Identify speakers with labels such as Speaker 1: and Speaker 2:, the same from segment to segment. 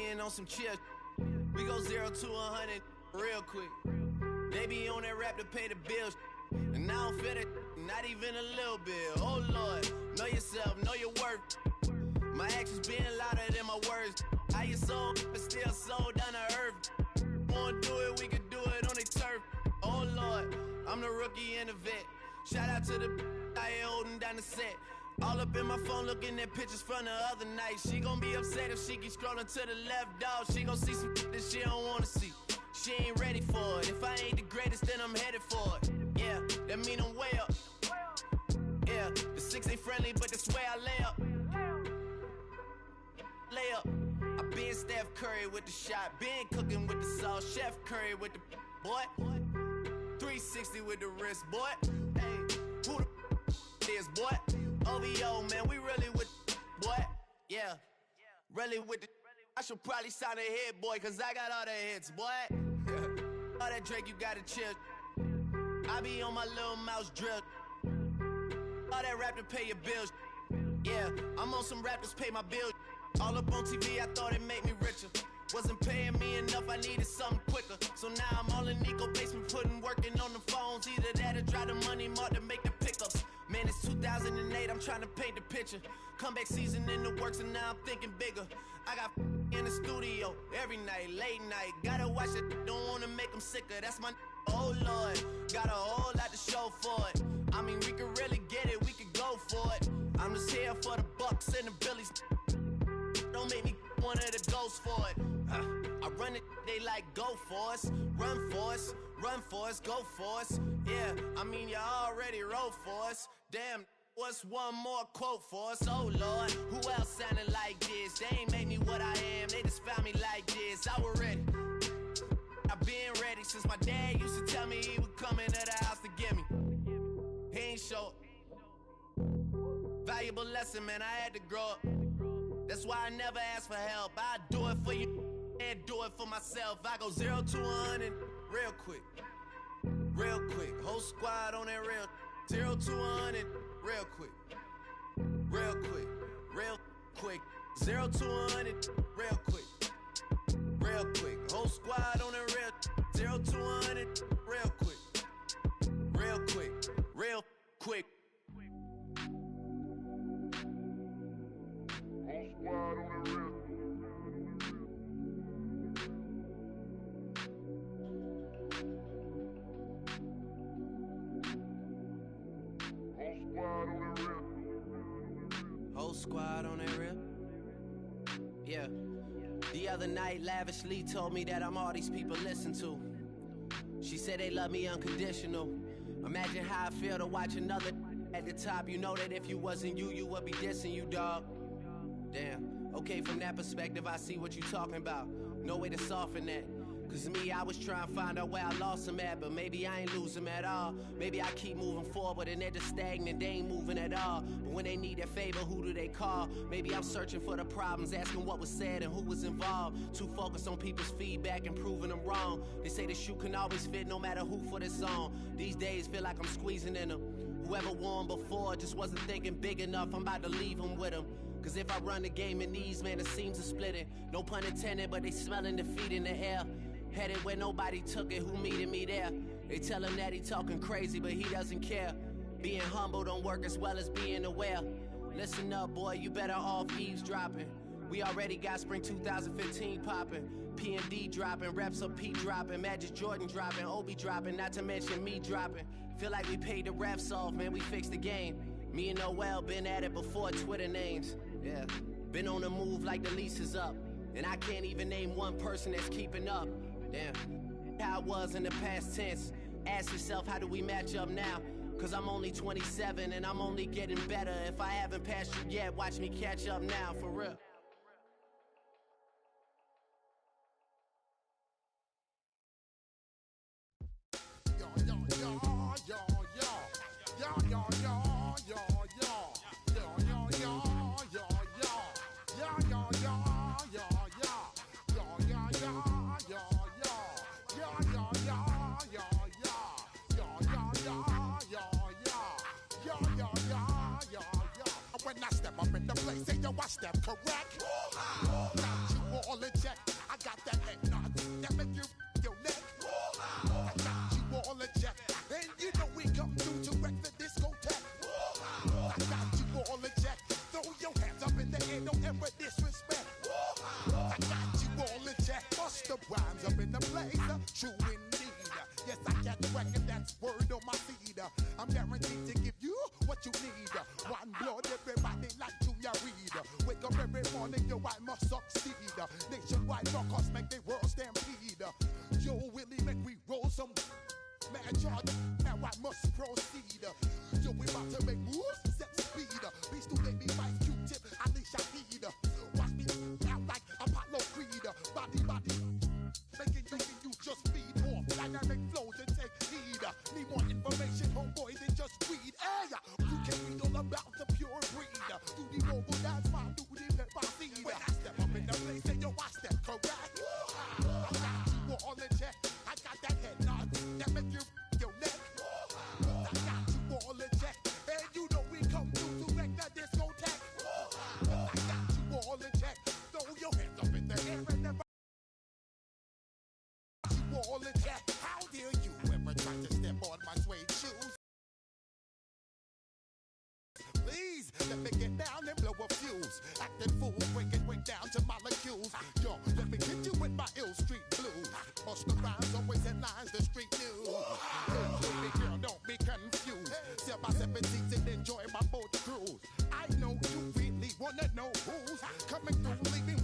Speaker 1: being on some chill. We go 0 to 100 real quick. They be on that rap to pay the bills. And I don't feel it, not even a little bit. Oh Lord, know yourself, know your worth. My actions being louder than my words. How you sold, but still sold down to earth. Wanna do it, we can do it on the turf. Oh Lord, I'm the rookie and the vet. Shout out to the I ain't holding down the set. All up in my phone looking at pictures from the other night. She gon' be upset if she keep scrolling to the left, dog. She gon' see some that she don't wanna see. She ain't ready for it. If I ain't the greatest, then I'm headed for it. Yeah, that mean I'm way up. Yeah, the 6 ain't friendly, but that's where I lay up. Lay up. I been Steph Curry with the shot. Been cooking with the sauce. Chef Curry with the boy. 360 with the wrist, boy. Hey, who the is, boy? OVO, man, we really with boy. Yeah, really with the. I should probably sign a hit, boy, cause I got all the hits, boy. All that Drake, you gotta chill. I be on my little mouse drill. All that rap to pay your bills. Yeah, I'm on some rappers pay my bills. All up on TV, I thought it made me richer. Wasn't paying me enough, I needed something quicker. So now I'm all in Nico basement, working on the phones. Either that or drive the money mark to make the pickups. Man, it's 2008, I'm trying to paint the picture. Comeback season in the works and now I'm thinking bigger. I got in the studio every night, late night. Gotta watch it, don't wanna make them sicker. That's my oh Lord, got a whole lot to show for it. I mean, we could really get it, we could go for it. I'm just here for the Bucks and the Billies. Don't make me one of the ghosts for it. I run it, they like go for us. Run for us, run for us, go for us. Yeah, I mean, you already wrote for us. Damn, what's one more quote for us? Oh Lord, who else sounded like this? They ain't made me what I am, they just found me like this. I was ready, I've been ready since my dad used to tell me he would come into the house to get me. He ain't show up. Valuable lesson, man, I had to grow up. That's why I never ask for help. I do it for you and do it for myself. I go 0 to 100 real quick. Real quick. Whole squad on that real. 0 to 100 real quick. Real quick. Real quick. 0 to 100 real quick. Real quick. Whole squad on that real. 0 to 100 real quick. Real quick. Real quick. Whole squad on that real. Yeah. The other night, lavishly told me that I'm all these people listen to. She said they love me unconditional. Imagine how I feel to watch another at the top. You know that if you wasn't you, you would be dissing you, dog. Damn. Okay, from that perspective, I see what you talking about. No way to soften that. Cause me, I was trying to find out where I lost them at, but maybe I ain't lose them at all. Maybe I keep moving forward and they're just stagnant, they ain't moving at all. But when they need their favor, who do they call? Maybe I'm searching for the problems, asking what was said and who was involved. Too focused on people's feedback and proving them wrong. They say the shoe can always fit no matter who for this song. These days feel like I'm squeezing in them. Whoever won before just wasn't thinking big enough, I'm about to leave them with them. Cause if I run the game in these, man, the seams are splitting. No pun intended, but they smelling defeat in the air. Headed where nobody took it, who meeted me there? They tell him that he talking crazy, but he doesn't care. Being humble don't work as well as being aware. Listen up, boy, you better off eavesdropping. We already got spring 2015 popping. P&D dropping, reps of P dropping, Magic Jordan dropping, Obi dropping, not to mention me dropping. Feel like we paid the refs off, man, we fixed the game. Me and Noel been at it before Twitter names. Yeah, been on the move like the lease is up. And I can't even name one person that's keeping up. Damn, how it was in the past tense. Ask yourself, how do we match up now? Cause I'm only 27 and I'm only getting better. If I haven't passed you yet, watch me catch up now, for real.
Speaker 2: When I step up in the place, say yo, I step correct. Got you all in check. blaze, true indeed. Yes, I can reckon that's word on my feed. I'm guaranteed to give you what you need. One blood, everybody like Junior Reed. Wake up every morning, yo, I must succeed. Nationwide rockers make the world stampede. Yo, Willie, make we roll some man charge. Now I must proceed. Yo, we about to make moves, set speed. Beast to make me fight Q-tip, Ali Shaheed. Watch me out like Apollo Creed. Body, making you just feed more dynamic flows and take heed. Need more information, homeboy, than just read. Hey, you can read all about the pure breed. Do the mobile dance, my duty, let my seed. When I step up in the place, say yo, I step correct. I got you all in check. I got that head nod that make you your neck. I got you all in check. And you know we come through to wreck that discotheque. I got you all in check. Throw your hands up in the air and never you all in check. How dare you ever try to step on my suede shoes? Please, let me get down and blow a fuse. Acting fool, breaking way down to molecules. Yo, let me hit you with my ill street blues. Bust the rhymes, always in lines, the street news. Baby girl, don't be confused. Sell my 17s and enjoy my boat cruise. I know you really wanna know who's coming through, leaving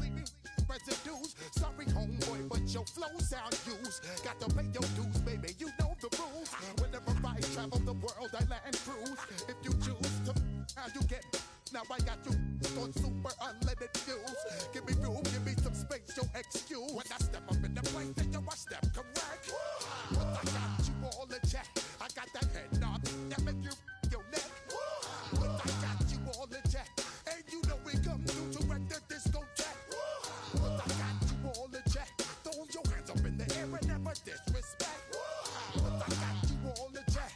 Speaker 2: residues. Sorry, homeboy, but your flow sound used. Got to pay your dues, baby, you know the rules. Whenever I travel the world, I land cruise. If you choose to, how you get. Now I got you on super unlimited views. Give me room, give me some space, your excuse. When I step up in the place, then you I step correct. But I got you all in check. I got that head nod that make you your neck. But I got you all in check. And you know we come through to wreck the discotheque. But I got you all in check. Throw your hands up in the air and never disrespect. But I got you all in check.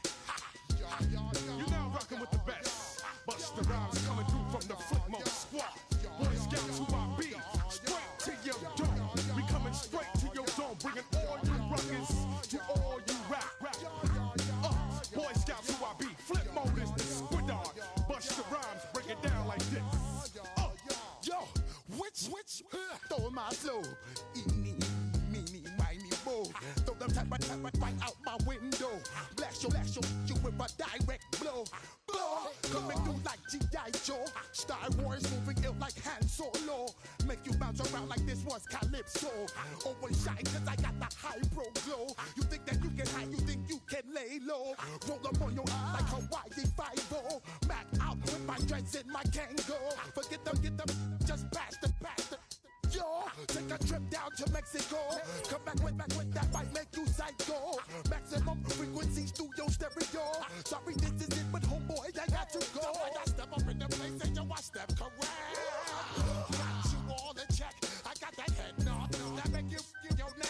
Speaker 3: You're now rocking with the best. Busta Rhymes coming through from the footmost squad. Boy Scouts who I be. Straight to your dome. We coming straight to your dome. Bringing all you rockers to all you rap. Boy Scouts who I be. Flip mode is the squid on. Busta Rhymes break it down like this.
Speaker 2: Yo, which stole my flow? Eeny, meeny, miny, mo. Throw them type right out my window. Blast you with a direct blow. Coming through like G.I. Joe. Star Wars moving ill like Han Solo. Make you bounce around like this was Calypso. Always shine cause I got the high pro glow. You think that you can hide, you think you can lay low. Roll up on your eye like Hawaii 5-0. Mac out with my dreads in my Kango. Forget them, just pass the. Yo, take a trip down to Mexico. Come back with that might make you psycho. Maximum frequency studio stereo. Sorry, this is it, but homeboy, I got to go. I step up in the place and yo, I step correct. Got you all in check. I got that head nod that make you in your neck.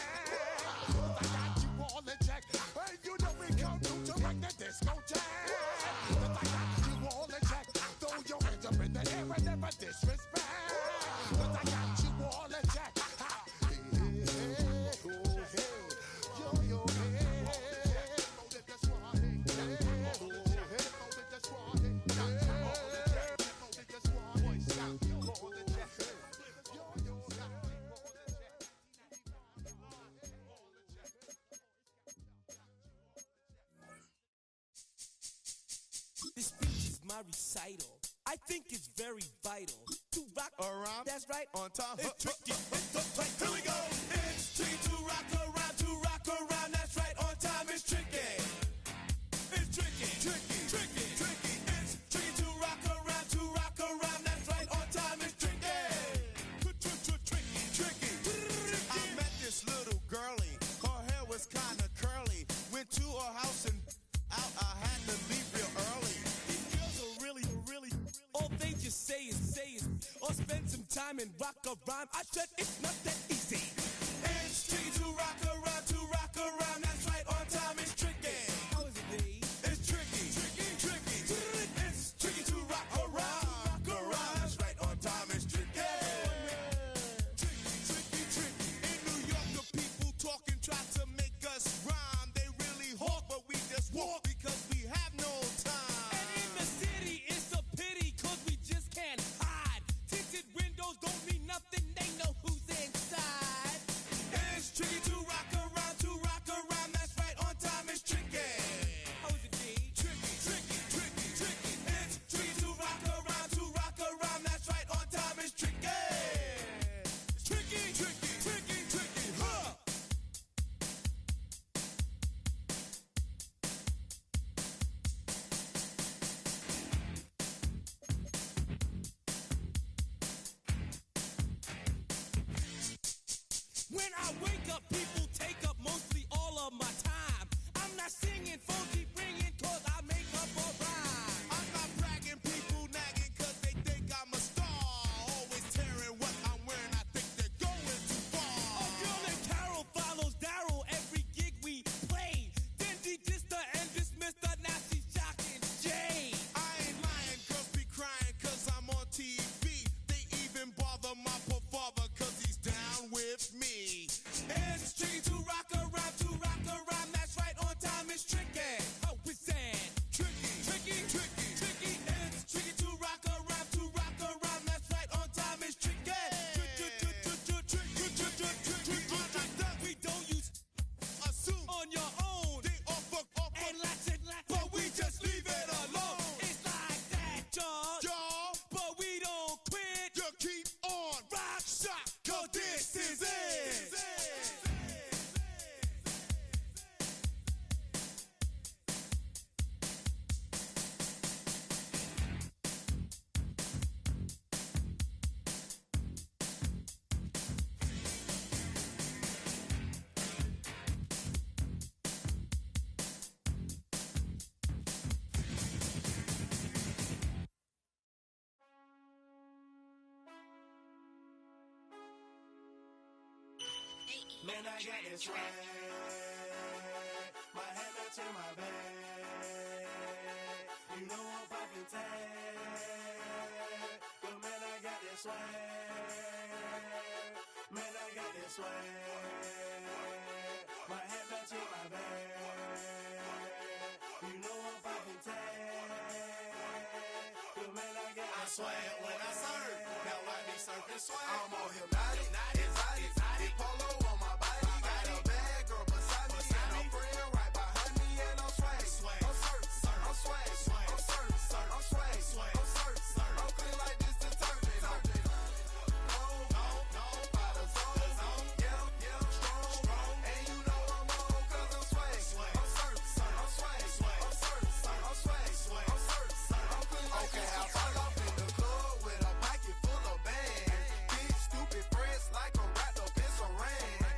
Speaker 2: I got you all in check. Hey, you know we come through to wreck the discotheque. I got you all in check. Throw your hands up in the air and never disrespect. But I got you all in check.
Speaker 4: This speech is my recital. I think it's very vital to rock around. That's right.
Speaker 3: On time.
Speaker 4: It's tricky. Here we go. It's tricky to rock around. To rock around. That's right. On time. It's tricky. It's tricky. Tricky. It's tricky to rock around. To rock around. That's right. On time. It's tricky. Tricky.
Speaker 5: I met this little girlie. Her hair was kind of curly. Went to her house and out. I had to leave real early.
Speaker 4: These girls are really. All they just say is, or spend some time and rock a rhyme. I said it's not that easy. It's tricky to rock around. To rock around. That's right. On time. It's tricky. How is it, D?
Speaker 5: It's tricky.
Speaker 4: It's tricky to rock around.
Speaker 5: That's right. On time. It's tricky. Tricky. In New York, the people talking try to make us rhyme. They really hawk, but we just walk because we have no time.
Speaker 4: And in the city, it's a pity, cause we just can't hide. Tinted windows don't mean nothing, they know who's inside.
Speaker 5: When I wake up, people take up mostly all of my time. I'm not singing, phone keep ringing, cause I make up a rhyme. I'm not bragging, people nagging, cause they think I'm a star. Always tearing what I'm wearing, I think they're going too far. Oh, girl and Carol follows Daryl every gig we play. Then de-dissed her and dismissed her, now she's shocking Jay. I ain't lying, girls be crying, cause I'm on TV. They even bother my poor father, cause he's down with me. It's tricky to rock around, that's right, on time is tricky. How is that? Tricky. It's tricky to rock around, that's right, on time is tricky. We don't use assume on your own. They offer and lots, but we just leave it alone. It's like that, y'all, but we don't quit. You keep on rock shock, cause this is it.
Speaker 4: Man, I got this swag. My head matching my bag. You know I'm poppin' tag. But man, I got this swag. Man, I got this swag. My head matching my bag. You know I'm poppin' tag. But man, I got this swag. When I surf, now I be surfing swag. I'm on hypnotic, exotic, polo on my body. Got a bad girl beside me, and a friend right behind me, and I'm swag. I'm surf, I'm swag, I'm surf, I'm swag, I'm surf, I'm clean like this detergent. No, by the zone, yeah, strong, and you know I'm on 'cause I'm swag. I'm surf, I'm swag, I'm surf, I'm swag, I'm surf, I'm clean like this. Okay, I fall off in the club with a pocket full of bands. Big stupid friends like I'm wrapped up in some rain.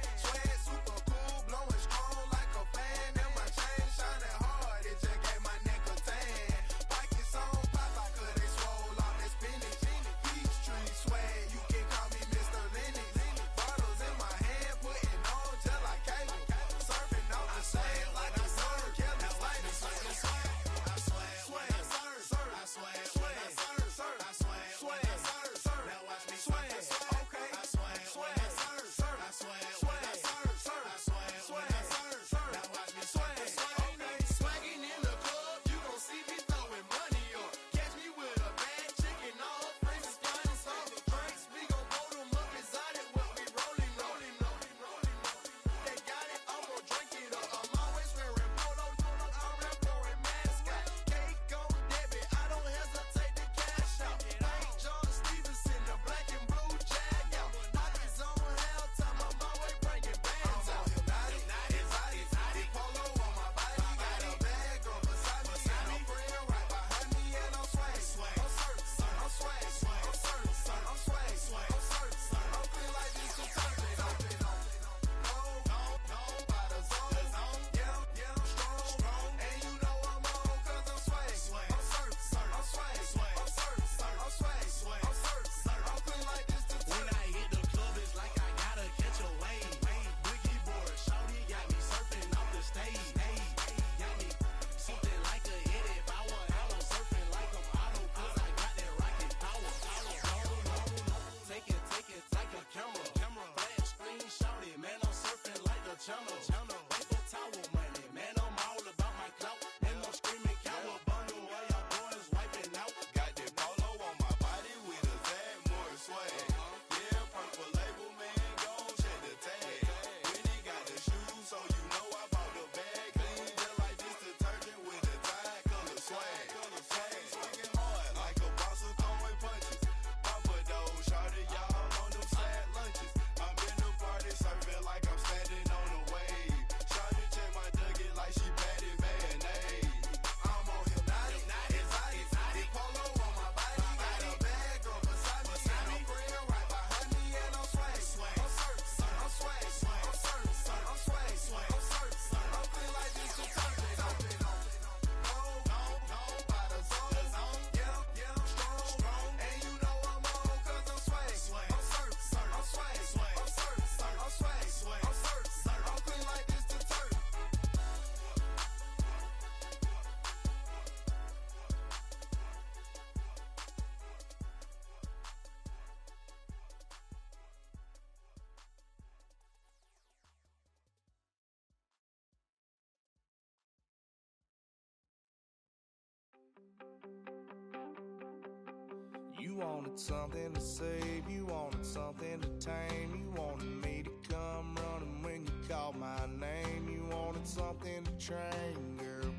Speaker 6: You wanted something to save, you wanted something to tame. You wanted me to come running when you called my name. You wanted something to train, girl,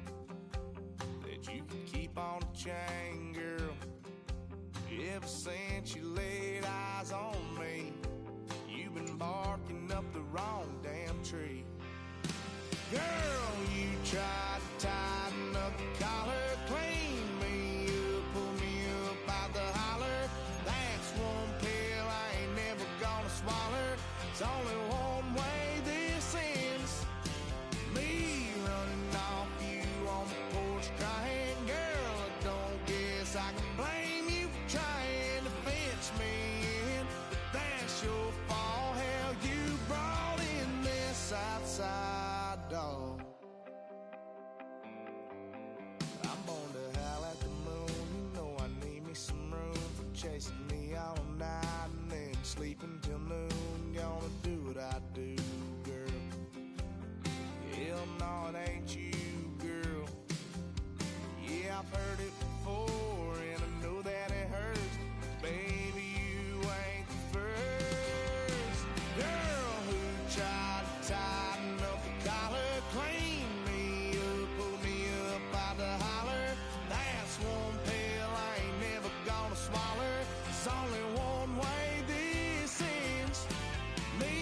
Speaker 6: that you could keep on the chain, girl. Ever since you laid eyes on me, you've been barking up the wrong damn tree. Girl, you tried to tighten up the collar, clean me up, pull me up out the holler. That's one pill I ain't never gonna swallow. It's only one way this ends. Me running off you on the porch crying. Girl, I don't guess I can blame you for trying to fence me in. But that's your fault. Hell, you brought in this outside dog. I'm born to howl at the moon. You know I need me some room for chasing me all night and then sleeping till noon. Gonna do what I do, girl. Hell no, it ain't you, girl. Yeah, I've heard it before and I know that it hurts. Baby, you ain't the first girl who tried to tighten up the collar, clean me up, pull me up out the holler. That's one pill I ain't never gonna swallow. There's only one way this ends. Me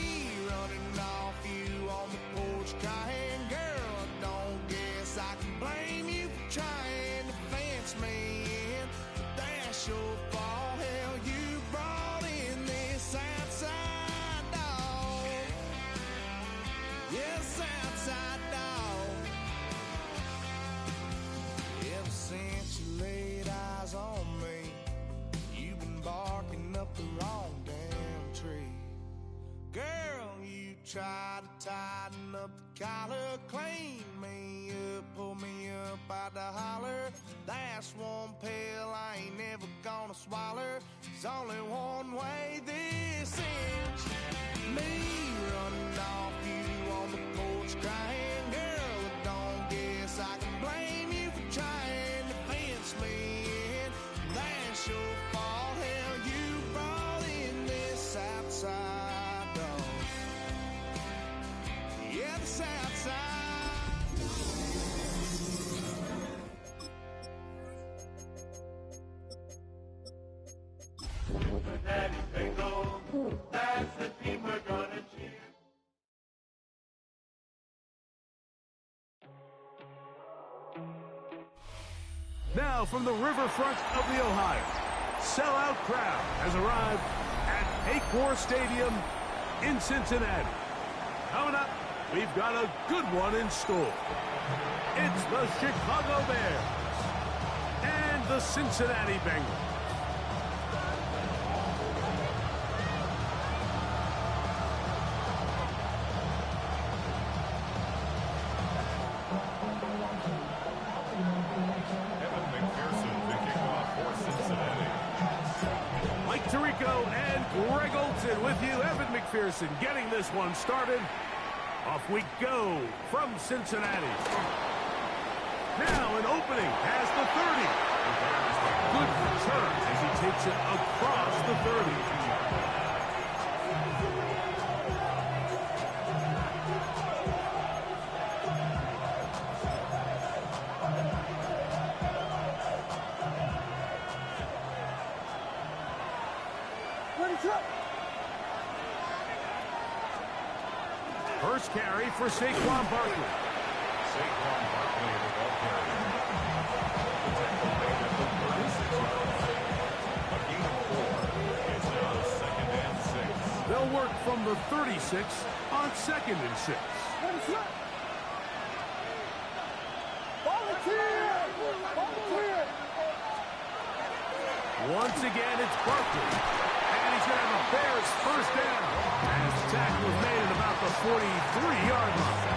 Speaker 6: running off you on the porch crying. Girl, I don't guess I can blame you for trying to fence me in. But that's your fault. Hell, you brought in this outside dog. Yes, outside dog. Ever since you laid eyes on me, you've been barking up the wrong damn tree. Girl, you tried to tighten up the collar, clean me up, pull me up out the holler. That's one pill I ain't never gonna swallow. There's only one way this ends. Me running off you on the porch crying. Girl, I don't guess I can blame you for trying to fence me in. That's your fault. Hell, you brought in this outside dog. Yeah, this outside.
Speaker 3: Now from the riverfront of the Ohio, sellout crowd has arrived at Paycor Stadium in Cincinnati. Coming up, we've got a good one in store. It's the Chicago Bears and the Cincinnati Bengals. With you, Evan McPherson getting this one started. Off we go from Cincinnati. Now an opening past the 30. Good return as he takes it across the 30. First carry for Saquon Barkley.
Speaker 7: Saquon Barkley with the ball carry. The tackle made at the 36-yard line. A gain of 4. It's now 2nd and 6.
Speaker 3: They'll work from the 36 on 2nd and 6. Once again, it's Barkley. And he's going to have a Bears first down. As the tackle was made at about the 43-yard line.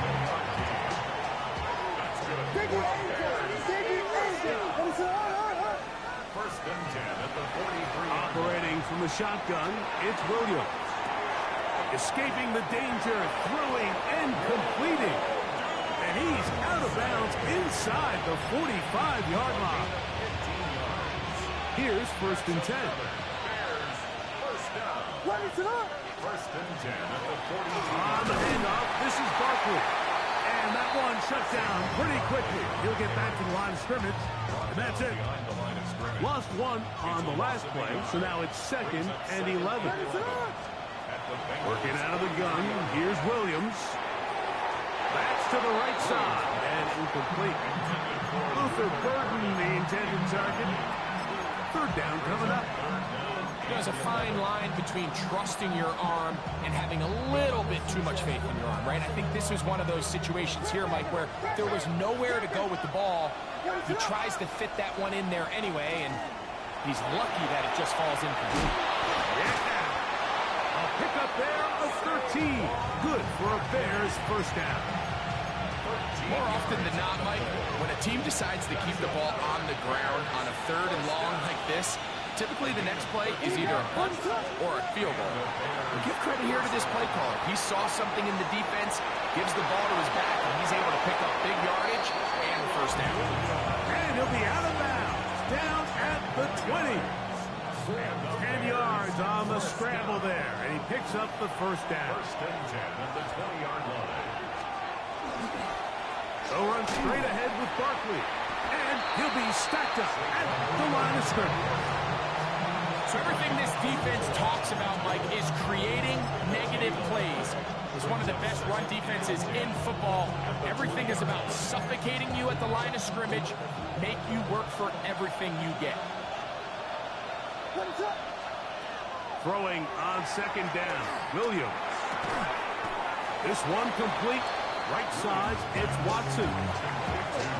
Speaker 7: That's good. First and 10 at the 43.
Speaker 3: Operating from the shotgun, it's Williams. Escaping the danger, throwing and completing. And he's out of bounds inside the 45-yard line.
Speaker 8: Here's 1st and 10.
Speaker 7: Bears, first down. First and 10 at the 42.
Speaker 8: On the handoff, this is Barkley. And that one shut down pretty quickly. He'll get back to the line of scrimmage. And that's it.
Speaker 7: Behind the line of scrimmage.
Speaker 8: Lost one on the last play, so now it's 2nd and 11. Working out of the gun, here's Williams. That's to the right side, and incomplete. Luther Burden, the intended target. 3rd down coming up.
Speaker 9: There's a fine line between trusting your arm and having a little bit too much faith in your arm, right? I think this is one of those situations here, Mike, where there was nowhere to go with the ball. He tries to fit that one in there anyway, and he's lucky that it just falls incomplete.
Speaker 8: Yeah. A pickup there of 13. Good for a Bears first down.
Speaker 9: More often than not, Mike, when a team decides to keep the ball on the ground on a 3rd and long like this, typically the next play is either a punt or a field goal. But give credit here to this play caller. He saw something in the defense, gives the ball to his back, and he's able to pick up big yardage and the first down.
Speaker 8: And he'll be out of bounds, down at the 20. 10 yards on the scramble there, and he picks up the first down.
Speaker 7: First and 10 at the 20-yard line.
Speaker 8: They'll run straight ahead with Barkley. And he'll be stacked up at the line of scrimmage.
Speaker 9: So everything this defense talks about, Mike, is creating negative plays. It's one of the best run defenses in football. Everything is about suffocating you at the line of scrimmage, make you work for everything you get.
Speaker 8: Throwing on 2nd down, Williams. This one complete. Right side, it's Watson.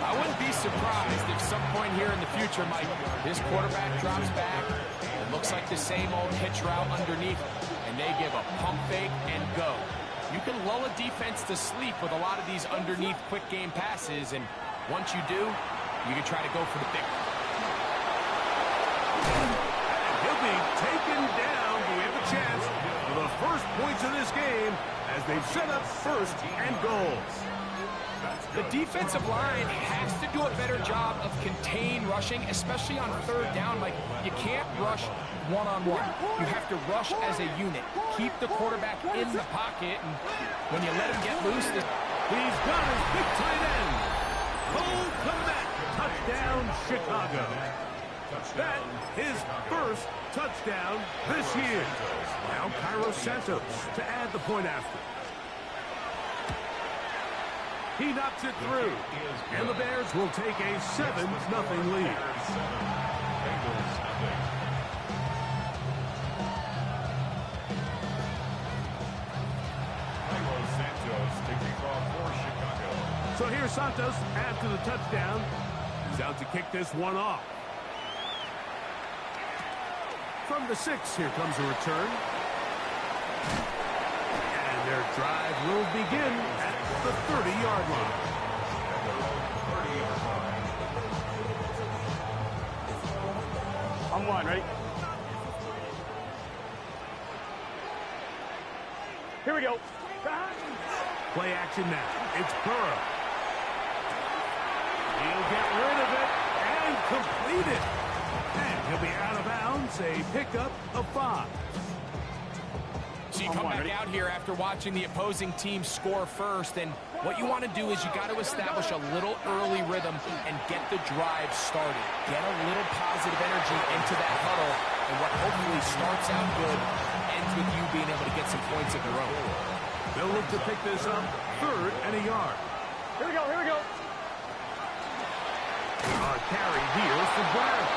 Speaker 9: I wouldn't be surprised if some point here in the future, Mike, this quarterback drops back. It looks like the same old hitch route underneath, and they give a pump fake and go. You can lull a defense to sleep with a lot of these underneath quick game passes, and once you do, you can try to go for the big one.
Speaker 8: He'll be taken down. Do we have a chance for the first points of this game as they've set up 1st and goals?
Speaker 9: The defensive line has to do a better job of contain rushing, especially on 3rd down. Like, you can't rush one-on-one. You have to rush as a unit. Keep the quarterback in the pocket, and when you let him get loose...
Speaker 8: He's got his big tight end. Cole Kmet. Touchdown, Chicago. That his first touchdown this year. Now Cairo Santos to add the point after. He knocks it through, and the Bears will take a 7-0 lead.
Speaker 7: Cairo Santos taking off for Chicago.
Speaker 8: So here's Santos after the touchdown. He's out to kick this one off. From the 6, here comes a return. And their drive will begin at the 30-yard line.
Speaker 10: I'm one, ready? Here we go.
Speaker 8: Play action now. It's Burrow. He'll get rid of it and complete it. And he'll be out of bounds, a pickup of 5.
Speaker 9: So you come back out here after watching the opposing team score first, and what you want to do is you got to establish a little early rhythm and get the drive started. Get a little positive energy into that huddle, and what hopefully starts out good ends with you being able to get some points of your own.
Speaker 8: They'll look to pick this up 3rd and a yard.
Speaker 10: Here we go, here we go.
Speaker 8: A carry here for Brown.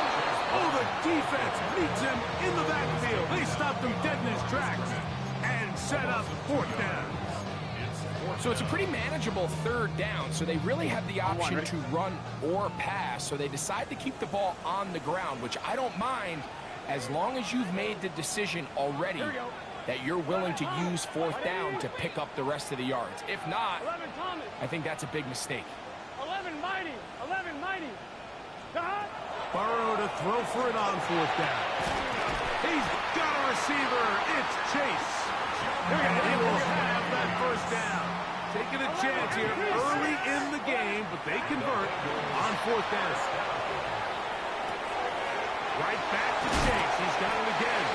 Speaker 8: Oh, the defense meets him in the backfield. They stopped him dead in his tracks and set up 4th down.
Speaker 9: So it's a pretty manageable 3rd down, so they really have the option to run or pass, so they decide to keep the ball on the ground, which I don't mind as long as you've made the decision already that you're willing to use 4th down to pick up the rest of the yards. If not, I think that's a big mistake.
Speaker 10: 11 mighty.
Speaker 8: Burrow to throw for it on 4th down. He's got a receiver. It's Chase. And he will have that 1st down. Taking a chance here early in the game, but they convert on 4th down. Right back to Chase. He's got it again.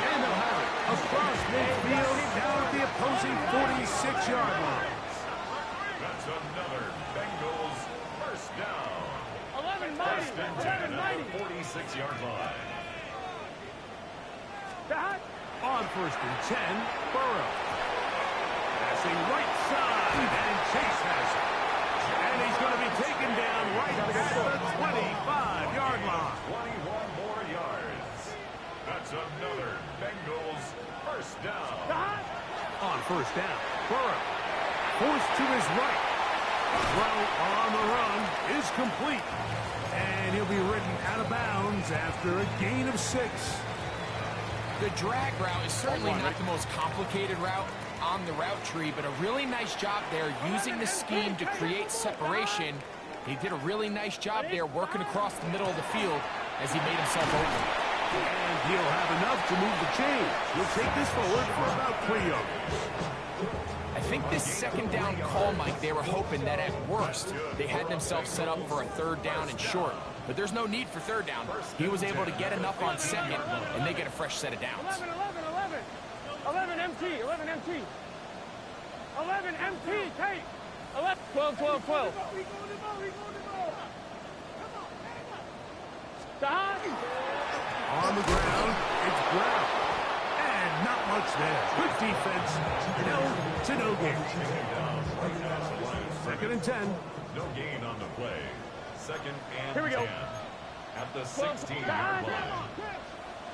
Speaker 8: And they'll have it across midfield, down at the opposing 46-yard line.
Speaker 7: That's another Bengals first down.
Speaker 10: 11 mighty.
Speaker 7: First and 10 at the 46-yard line.
Speaker 8: On first and 10, Burrow. Passing right side, and Chase has it. And he's going to be taken down right at the 25-yard line.
Speaker 7: 21 more yards. That's another Bengals first down.
Speaker 8: On first down, Burrow. Forced to his right. Throw on the run is complete. And he'll be ridden out of bounds after a gain of 6.
Speaker 9: The drag route is certainly not the most complicated route on the route tree, but a really nice job there using the scheme to create separation. He did a really nice job there working across the middle of the field as he made himself open.
Speaker 8: And he'll have enough to move the chains. He'll take this forward for about 3 yards.
Speaker 9: I think this second down call, Mike, they were hoping that at worst they had themselves set up for a third down and short. But there's no need for third down. He was able to get enough on second, and they get a fresh set of downs.
Speaker 10: 11 MT. 11 MT, Kate. 12.
Speaker 8: On the ground, it's Brown. And not much there. Good defense. No gain. Second and 10.
Speaker 7: No gain on the play. Second and
Speaker 10: Here we go.
Speaker 7: 10 at the 16-yard line.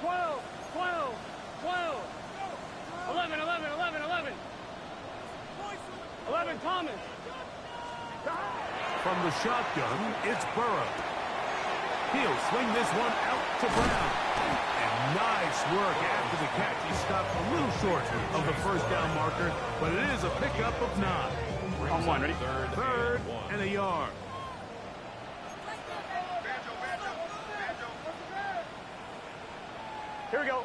Speaker 10: 12. 11. 11 Thomas.
Speaker 8: From the shotgun, it's Burrow. He'll swing this one out to Brown. And nice work after the catch. He stopped a little short of the first down marker, but it is a pickup of 9.
Speaker 10: On one, ready?
Speaker 8: Third and a yard.
Speaker 10: Here we go.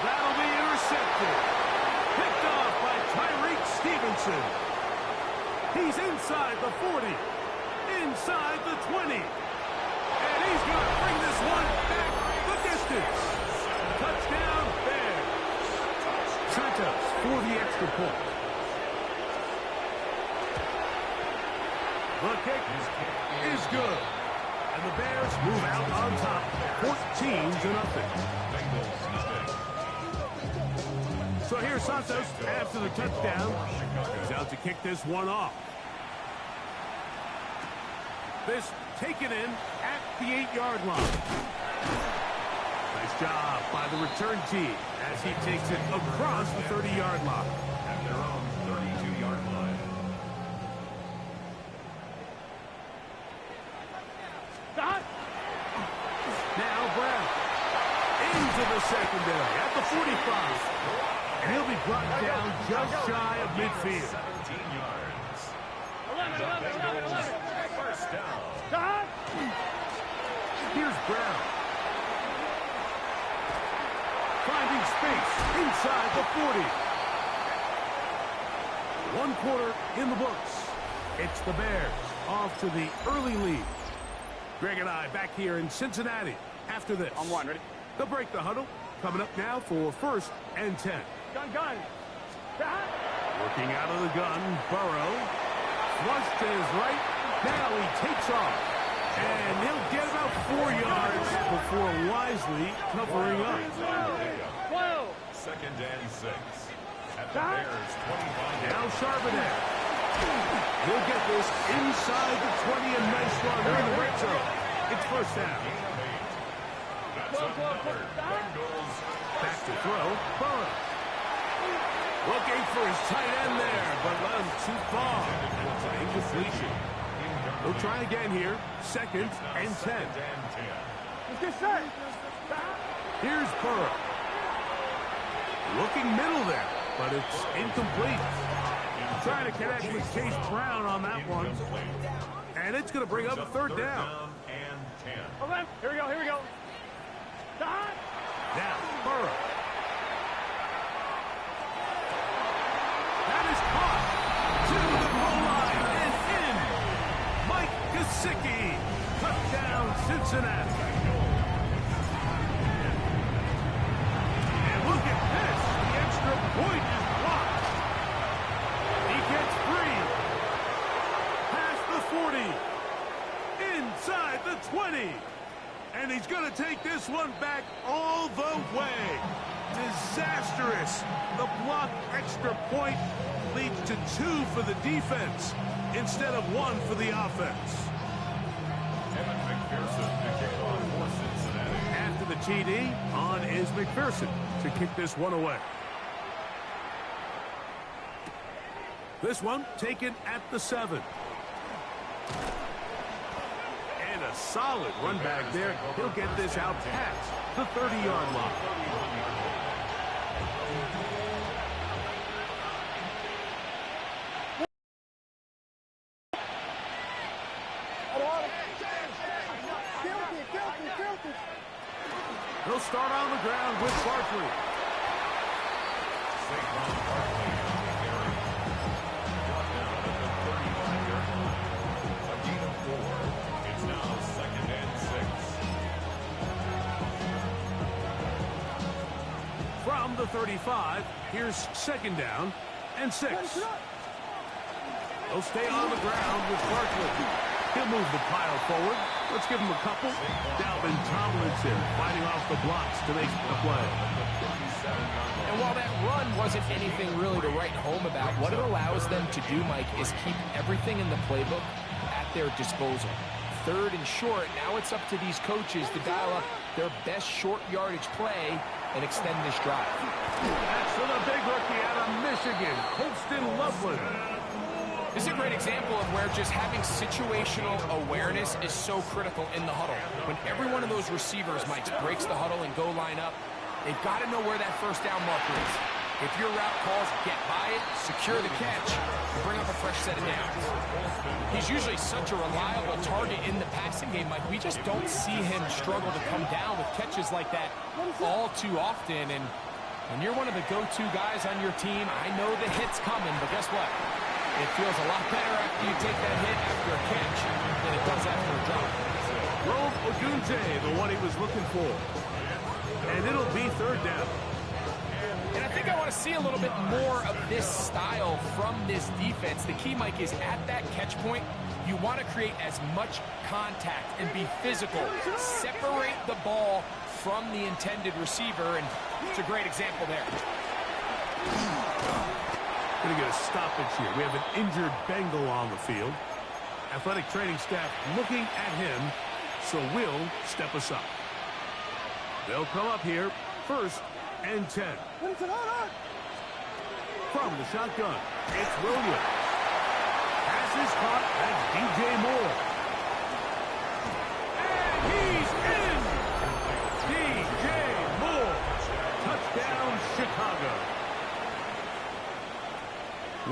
Speaker 8: That'll be intercepted. Picked off by Tyreek Stevenson. He's inside the 40. Inside the 20. And he's going to bring this one back the distance. Touchdown, Bears. Santos for the extra point. The kick is good. And the Bears move out on top, 14-0. So here's Santos after the touchdown. He's out to kick this one off. This taken in at the 8-yard line. Nice job by the return team as he takes it across the 30-yard line.
Speaker 7: At their own 32-yard line.
Speaker 8: Now Brown into the secondary at the 45. And he'll be brought down just shy of midfield.
Speaker 7: 17 yards.
Speaker 10: 11.
Speaker 7: First down.
Speaker 8: Here's Brown. Finding space inside the 40. 1 quarter in the books. It's the Bears off to the early lead. Greg and I back here in Cincinnati after this.
Speaker 10: On one, ready?
Speaker 8: They'll break the huddle. Coming up now for first and 10.
Speaker 10: Gun.
Speaker 8: Working out of the gun, Burrow. Flush to his right. Now he takes off. And he'll get about 4 yards before wisely covering up.
Speaker 10: 12.
Speaker 7: Second and 6. At the Bears' 25.
Speaker 8: Now Charbonnet. He'll get this inside the 20, and nice run in the red zone. It's first down.
Speaker 7: That's another Bengals.
Speaker 8: Back to throw, Burrow. Looking for his tight end there, but runs too far. It's an incompletion. We'll try again here. Second and 10.
Speaker 10: Let's get set.
Speaker 8: Here's Burrow. Looking middle there, but it's incomplete. Trying to connect with Chase Brown on that one. And it's going to bring up a third down.
Speaker 7: And 10.
Speaker 10: Here we go.
Speaker 8: Now, Burrow. That is caught to the goal line and in. Mike Gesicki. Touchdown. Cincinnati. And look at this. The extra point is blocked. He gets 3. Past the 40. Inside the 20. And he's going to take this one back all the way. Disastrous. The blocked extra point leads to 2 for the defense instead of 1 for the offense.
Speaker 7: Evan McPherson to kick off for Cincinnati.
Speaker 8: After the TD, on is McPherson to kick this one away. This one taken at the 7. And a solid run back there. He'll get this out past the 30-yard line. He'll start on the ground with Barkley.
Speaker 7: Saquon Barkley on the carry. Brought down at the 35-yard line. A gain of 4. It's now 2nd and 6.
Speaker 8: From the 35, here's 2nd down and 6. He'll stay on the ground with Barkley. He'll move the pile forward. Let's give him a couple. Dalvin Tomlinson fighting off the blocks to make the play.
Speaker 9: And while that run wasn't anything really to write home about, what it allows them to do, Mike, is keep everything in the playbook at their disposal. 3rd and short, now it's up to these coaches to dial up their best short yardage play and extend this drive.
Speaker 8: That's for the big rookie out of Michigan, Colston Loveland.
Speaker 9: This is a great example of where just having situational awareness is so critical in the huddle. When every one of those receivers, Mike, breaks the huddle and go line up, they've got to know where that first down marker is. If your route calls, get by it, secure the catch, and bring up a fresh set of downs. He's usually such a reliable target in the passing game, Mike. We just don't see him struggle to come down with catches like that all too often. And when you're one of the go-to guys on your team, I know the hit's coming, but guess what? It feels a lot better after you take that hit after a catch than it does after a drop.
Speaker 8: Rome Odunze, the one he was looking for. And it'll be 3rd down.
Speaker 9: And I think I want to see a little bit more of this style from this defense. The key, Mike, is at that catch point, you want to create as much contact and be physical. Separate the ball from the intended receiver, and it's a great example there.
Speaker 8: Going to get a stoppage here. We have an injured Bengal on the field. Athletic training staff looking at him, so will step us up. They'll come up here, 1st and 10. From the shotgun, it's Williams. Pass is caught at DJ Moore. And he's in! DJ Moore. Touchdown, Chicago.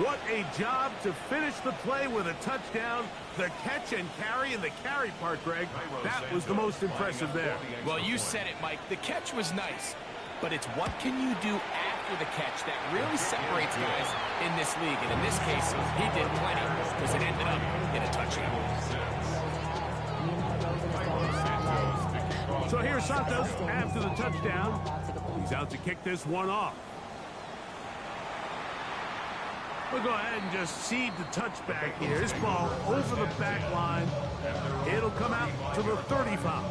Speaker 8: What a job to finish the play with a touchdown. The catch and carry, and the carry part, Greg, that was the most impressive there.
Speaker 9: Well, you said it, Mike. The catch was nice, but it's what can you do after the catch that really separates guys in this league. And in this case, he did plenty because it ended up in a touchdown.
Speaker 8: So here's Santos after the touchdown. He's out to kick this one off. We'll go ahead and just seed the touchback here. This ball over the back line. It'll come out to the 35.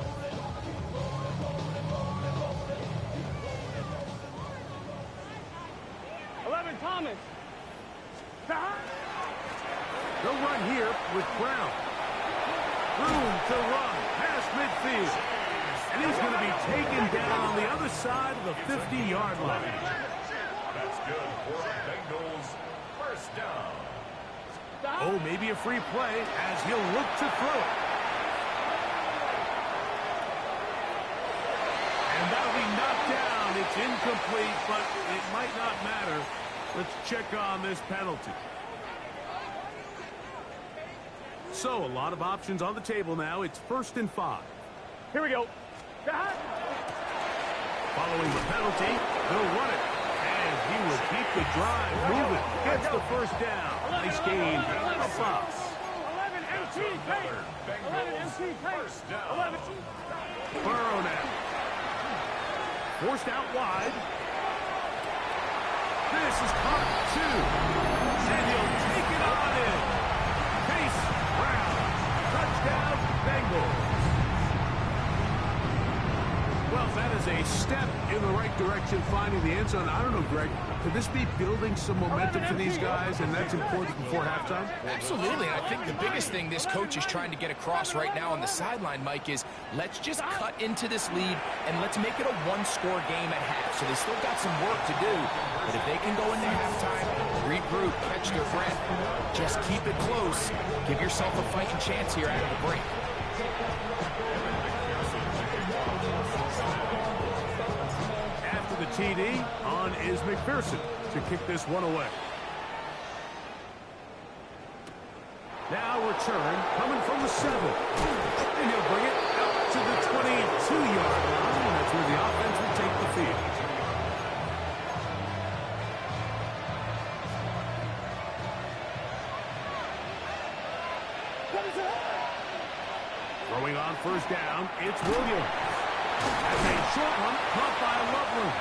Speaker 10: Thomas.
Speaker 8: They'll run here with Brown. Room to run past midfield. And he's going to be taken down on the other side of the 50-yard line.
Speaker 7: That's good for the Bengals. First down.
Speaker 8: Oh, maybe a free play as he'll look to throw it. And that'll be knocked down. It's incomplete, but it might not matter. Let's check on this penalty. So, a lot of options on the table now. It's 1st and 5.
Speaker 10: Here we go.
Speaker 8: Following the penalty, they'll run it. And he will keep the drive moving. Gets the first down. Nice gain. A foul.
Speaker 10: 11 and
Speaker 7: another Bengals first down.
Speaker 8: Burrow now. Forced out wide. This is caught 2. And he'll take it on in. Chase Brown. Touchdown, Bengals. Well, that is a step in the right direction, finding the end zone. I don't know, Greg, could this be building some momentum for these guys, and that's important before halftime?
Speaker 9: Absolutely. I think the biggest thing this coach is trying to get across right now on the sideline, Mike, is let's just cut into this lead and let's make it a one-score game at half. So they still got some work to do, but if they can go into halftime, regroup, catch their breath, just keep it close, give yourself a fighting chance here after the break.
Speaker 8: After the TD, on is McPherson to kick this one away. Now return, coming from the 7. And he'll bring it out to the 22-yard line, and that's where the offense will take the field. Throwing on first down, it's Williams. That's a short one, caught by Loveland.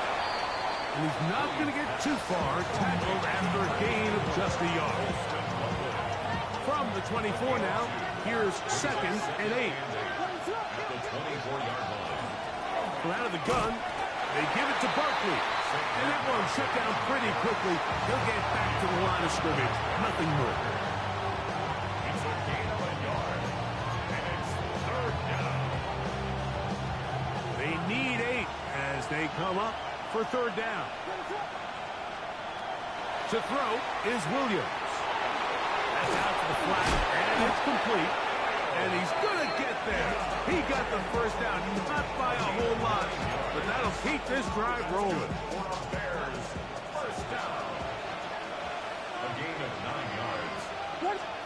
Speaker 8: And he's not going to get too far, tackled after a gain of just a yard. From the 24 now, here's 2nd and 8. From out of the gun, they give it to Barkley. And that one shut down pretty quickly. He'll get back to the line of scrimmage. Nothing more.
Speaker 7: It's a gain of a yard. And it's 3rd down.
Speaker 8: They need 8 as they come up for 3rd down. To throw is Williams. That's out to the flat, and it's complete. And he's going to get there. He got the first down, not by a whole lot, but that'll keep this drive rolling.
Speaker 7: Bears first down. A gain of 9 yards.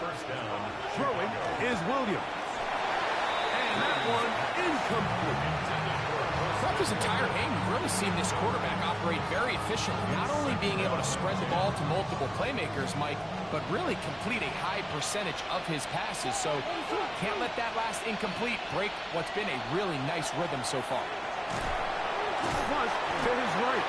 Speaker 7: First down.
Speaker 8: Throwing is Williams. And that one incomplete.
Speaker 9: Throughout this entire game, we've really seen this quarterback operate very efficiently, not only being able to spread the ball to multiple playmakers, Mike, but really complete a high percentage of his passes. So can't let that last incomplete break what's been a really nice rhythm so far.
Speaker 8: Plus, to his right.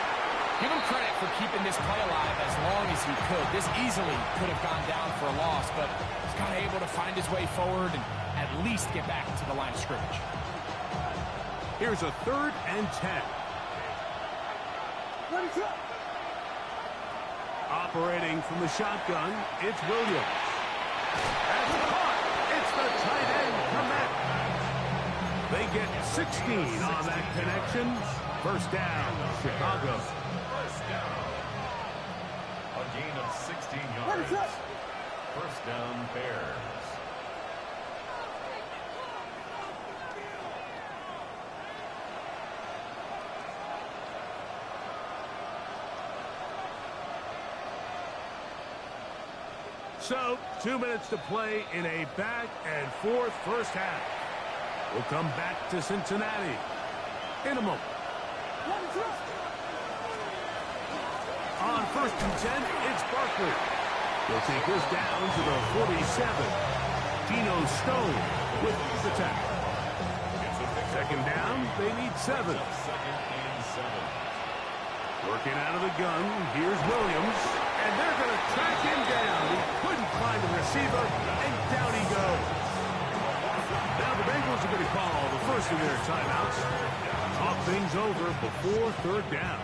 Speaker 9: Give him credit for keeping this play alive as long as he could. This easily could have gone down for a loss, but he's kind of able to find his way forward and at least get back to the line of scrimmage.
Speaker 8: Here's a 3rd and 10. Operating from the shotgun, it's Williams. That's caught. It's the tight end Komet. They get 16 on that connection. First down, Chicago.
Speaker 7: First down. A gain of 16 yards. First down, Bears.
Speaker 8: So, 2 minutes to play in a back-and-forth first half. We'll come back to Cincinnati in a moment. On 1st and 10, it's Barkley. They'll take this down to the 47. Geno Stone with the tackle. 2nd down, they need 7. Working out of the gun, here's Williams. And they're going to track him down. He couldn't find a receiver, and down he goes. Now the Bengals are going to call the first of their timeouts. Talk things over before 3rd down.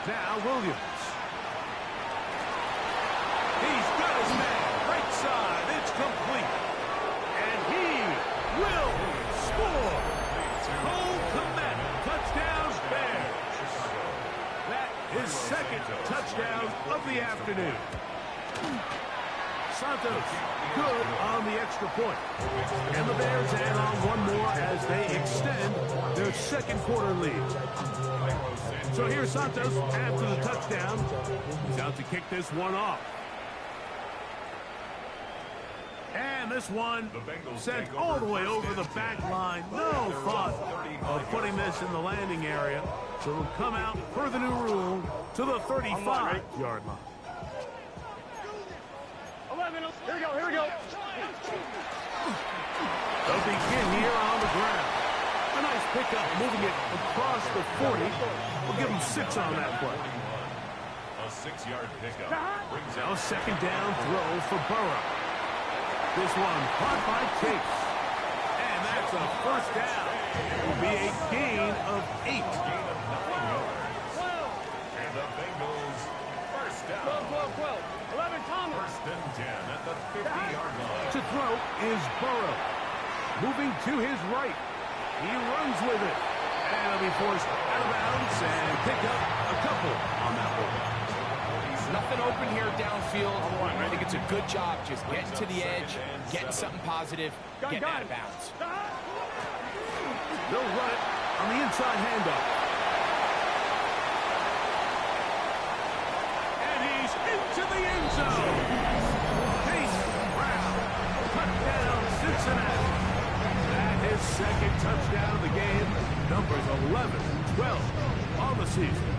Speaker 8: Now Williams. He's got his man. Right side. It's complete. And he will score. Cole Komet, touchdown Bears. That is 2nd touchdown of the afternoon. Santos, good on the extra point. And the Bears add on one more as they extend their 2nd quarter lead. So here's Santos after the touchdown. He's out to kick this one off. And this one sent all the way over the back line. No thought of putting this in the landing area. So it'll come out per the new rule to the 35-yard line.
Speaker 10: 11, here we go, here we go.
Speaker 8: They'll begin here on the ground. A nice pickup, moving it across the 40. We'll give them 6 on that play.
Speaker 7: A 6-yard pickup. Brings
Speaker 8: Now
Speaker 7: out
Speaker 8: second down throw for Burrow. This one caught by Case. And that's a first down. It will be a gain of 8.
Speaker 7: gain of 9 yards. And the Bengals first down.
Speaker 10: 12. 11, Thomas.
Speaker 7: First and 10 at the 50-yard line.
Speaker 8: To throw is Burrow. Moving to his right. He runs with it. And he'll be forced out of bounds and pick up a couple on that one.
Speaker 9: Nothing open here downfield. I think it's a good job just getting to the edge, getting something positive, getting out of bounds.
Speaker 8: They'll run it on the inside handoff. And he's into the end zone. Chase Brown, touchdown Cincinnati. And his second touchdown of the game, numbers 11 and 12 on the season.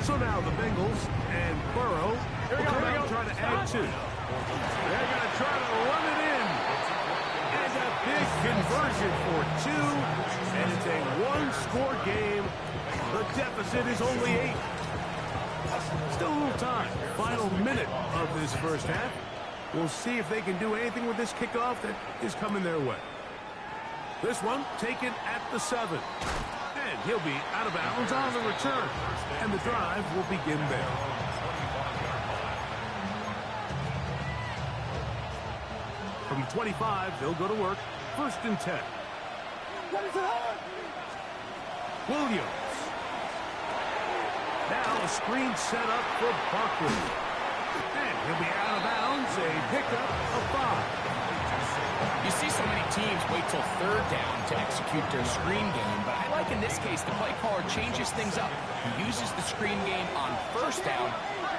Speaker 8: So now the Bengals and Burrow will come out trying to add 2. They're going to try to run it in. And a big conversion for 2. And it's a one-score game. The deficit is only 8. Still a little time. Final minute of this first half. We'll see if they can do anything with this kickoff that is coming their way. This one taken at the 7. And he'll be out of bounds on the return. And the drive will begin there. From 25, they'll go to work. First and 10. Williams. Now a screen set up for Barkley. And he'll be out of bounds. A pickup of 5.
Speaker 9: You see so many teams wait till third down to execute their screen game, but I like in this case the play caller changes things up. He uses the screen game on first down,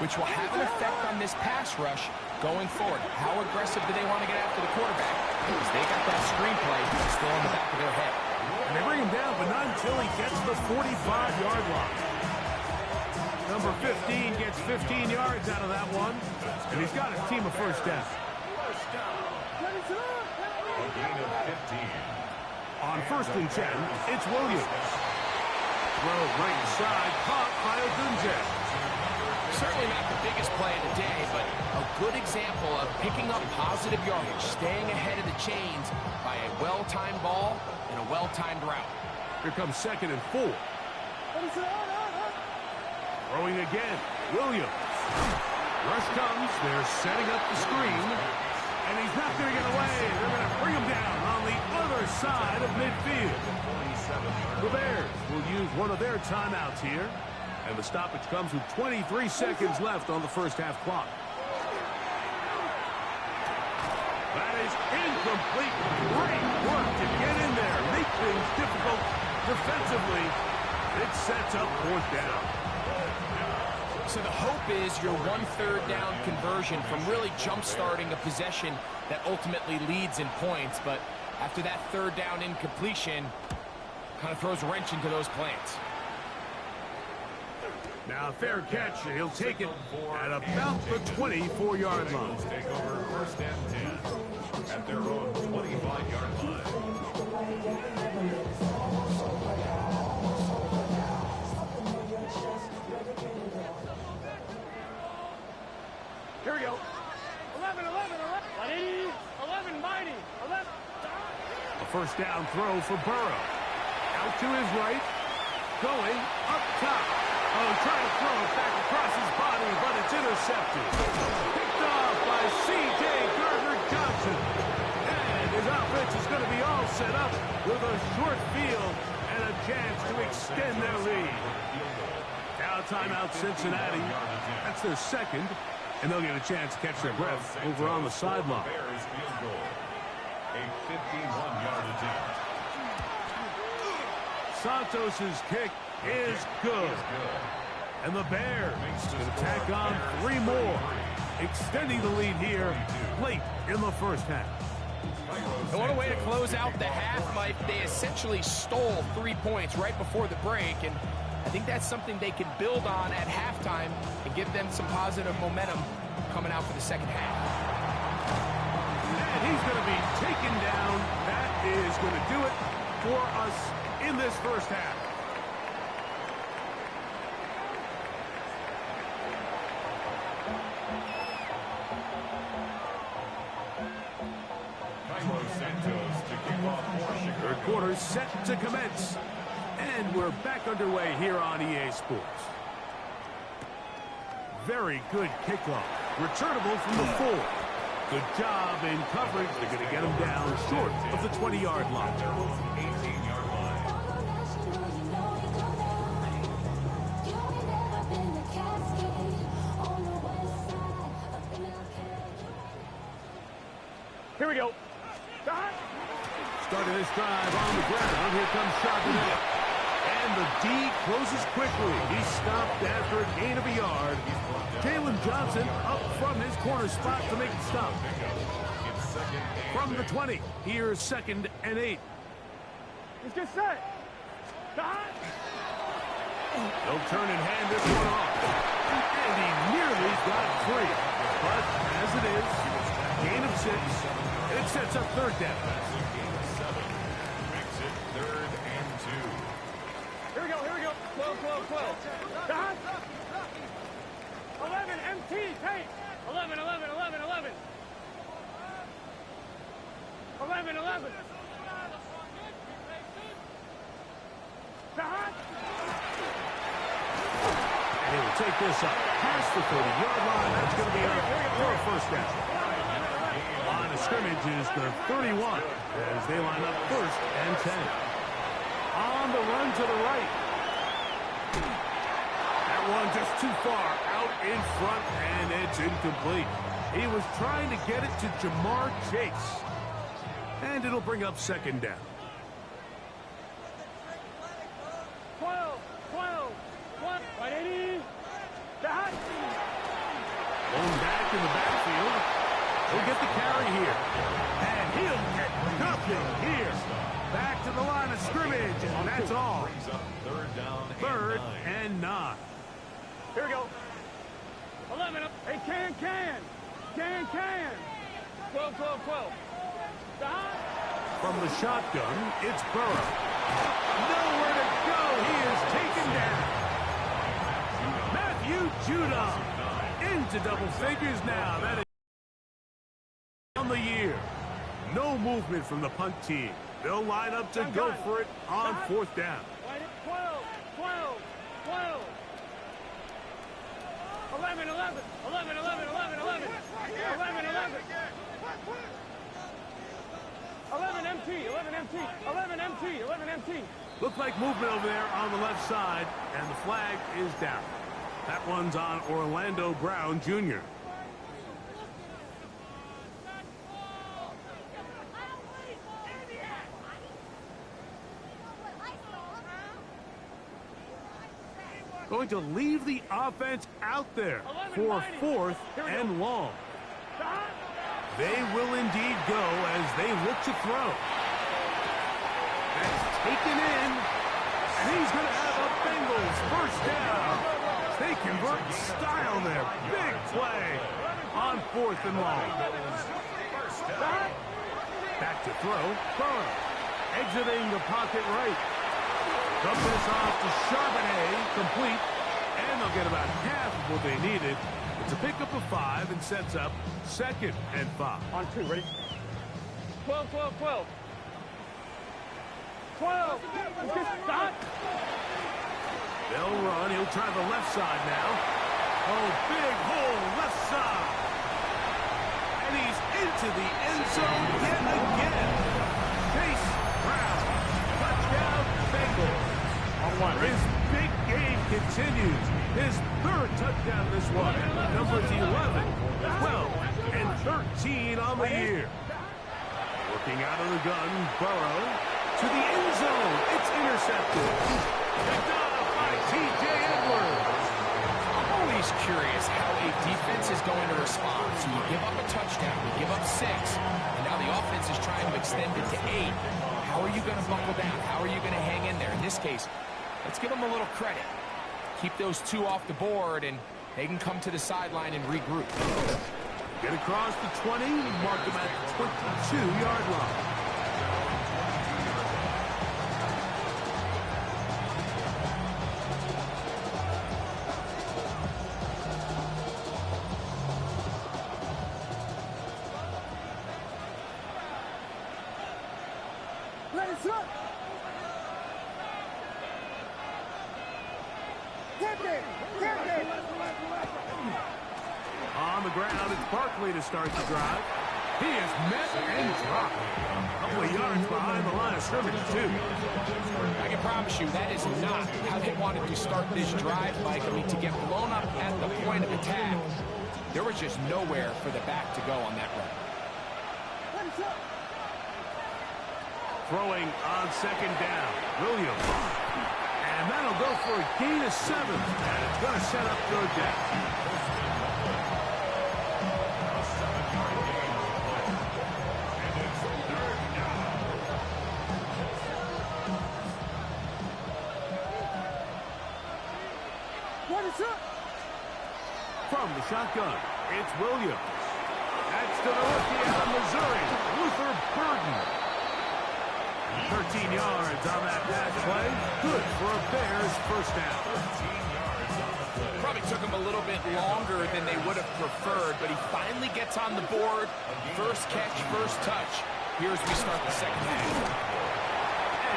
Speaker 9: which will have an effect on this pass rush going forward. How aggressive do they want to get after the quarterback? Because they got that screen play still in the back of their head.
Speaker 8: And they bring him down, but not until he gets the 45-yard line. Number 15 gets 15 yards out of that one, and he's got his team a first down.
Speaker 7: A gain of 15.
Speaker 8: On first and 10, it's Williams. Throw right side, caught by Odunze.
Speaker 9: Certainly not the biggest play of the day, but a good example of picking up positive yardage, staying ahead of the chains by a well-timed ball and a well-timed route.
Speaker 8: Here comes second and 4. Throwing again, Williams. Rush comes, they're setting up the screen. And he's not going to get away. They're going to bring him down on the other side of midfield. The Bears will use one of their timeouts here. And the stoppage comes with 23 seconds left on the first half clock. That is incomplete. Great work to get in there. Make things difficult defensively. It sets up fourth down.
Speaker 9: So the hope is your 1/3 down conversion from really jump-starting a possession that ultimately leads in points. But after that third down incompletion, kind of throws a wrench into those plans.
Speaker 8: Now a fair catch. He'll take it at about the 24-yard line.
Speaker 7: Take over first and 10 at their own 25-yard line.
Speaker 10: Here we go. 11, mighty. 11.
Speaker 8: A first down throw for Burrow. Out to his right. Going up top. Oh, trying to throw it back across his body, but it's intercepted. Picked off by C.J. Gardner-Johnson. And his offense is going to be all set up with a short field and a chance to extend their lead. Now timeout Cincinnati. That's their second. And they'll get a chance to catch their breath over on the sideline.
Speaker 7: Bears field goal. A 51-yard attempt.
Speaker 8: Santos's kick is good. And the Bears can tack on 3 more, extending the lead here late in the first half.
Speaker 9: And what a way to close out the half, Mike. They essentially stole 3 points right before the break, and I think that's something they can build on at halftime and give them some positive momentum coming out for the second half.
Speaker 8: And he's going to be taken down. That is going to do it for us in this first half. Third quarter set to commence. And we're back underway here on EA Sports. Very good kickoff. Returnable from the 4. Good job in coverage. They're going to get him down short of the 20-yard line.
Speaker 7: 18-yard line.
Speaker 10: Here we go.
Speaker 8: Starting this drive on the ground. Here comes Charbonnet. And the D closes quickly. He's stopped after a gain of a yard. Jalen Johnson up from his corner spot to make the stop. From the 20, here's 2nd and 8.
Speaker 10: Let's get set.
Speaker 8: They'll turn and hand this one off. And he nearly got free. But as it is, gain of 6. It sets up 3rd down.
Speaker 7: Makes it 3rd and 2.
Speaker 10: Here we go, here we go. 12, 12, 12. 11, MT, take. 11, 11, 11, 11. 11, 11.
Speaker 8: And he'll take this up past the 30-yard line. That's going to be for a first down. Line of scrimmage is the 31 as they line up 1st and 10. On the run to the right. That one just too far out in front, and it's incomplete. He was trying to get it to Jamar Chase. And it'll bring up 2nd down.
Speaker 10: 12, 12, 1. Right, 80.
Speaker 8: Going back in the backfield. He'll get the carry here. And he'll get nothing here. Back to the line of scrimmage, and that's all. 3rd and 9.
Speaker 10: Here we go. 11. Hey, can. 12, 12, 12.
Speaker 8: From the shotgun, it's Burrow. Nowhere to go. He is taken down. Matthew Judon into double figures now. That is on the year. No movement from the punt team. They'll line up to go for it on 4th down.
Speaker 10: 12, 12, 12. 11, 11, 11, 11, 11, 11. 11, 11. 11 MT, 11 MT, 11 MT, 11 MT.
Speaker 8: Looks like movement over there on the left side, and the flag is down. That one's on Orlando Brown Jr. Going to leave the offense out there for 4th and long. They will indeed go as they look to throw. That's taken in, and he's going to have a Bengals first down. They convert style there. Big play on 4th and long. Back to throw. Burrow exiting the pocket right. Dump this off to Charbonnet, complete, and they'll get about half of what they needed. It's a pickup of 5 and sets up 2nd and 5.
Speaker 10: On 2, ready? 12, 12, 12. 12. Let's get stop.
Speaker 8: They'll run. He'll try the left side now. Oh, big hole left side. And he's into the end zone yet again. Chase Brown. Touchdown, Bengals. His big game continues. His 3rd touchdown this one. Numbers 11, 12, and 13 on the year. Working out of the gun, Burrow to the end zone. It's intercepted. Picked off by T.J. Edwards.
Speaker 9: I'm always curious how a defense is going to respond. So you give up a touchdown, you give up 6, and now the offense is trying to extend it to 8. How are you going to buckle down? How are you going to hang in there? In this case, let's give them a little credit. Keep those 2 off the board, and they can come to the sideline and regroup.
Speaker 8: Get across the 20, mark them at the 22-yard line. On the ground, it's Barkley to start the drive. He is met and dropped. A couple of yards behind the line of scrimmage, too.
Speaker 9: I can promise you that is not how they wanted to start this drive, Mike. I mean, to get blown up at the point of attack, there was just nowhere for the back to go on that run.
Speaker 8: Throwing on second down, Williams. And that'll go for a gain of 7. And it's going to set up third down. From the shotgun, it's Williams. That's to the rookie out of Missouri, Luther Burden. 13 yards on that pass play. Good for a Bears first down.
Speaker 9: Probably took him a little bit longer than they would have preferred, but he finally gets on the board. First catch, first touch. Here as we start the second half.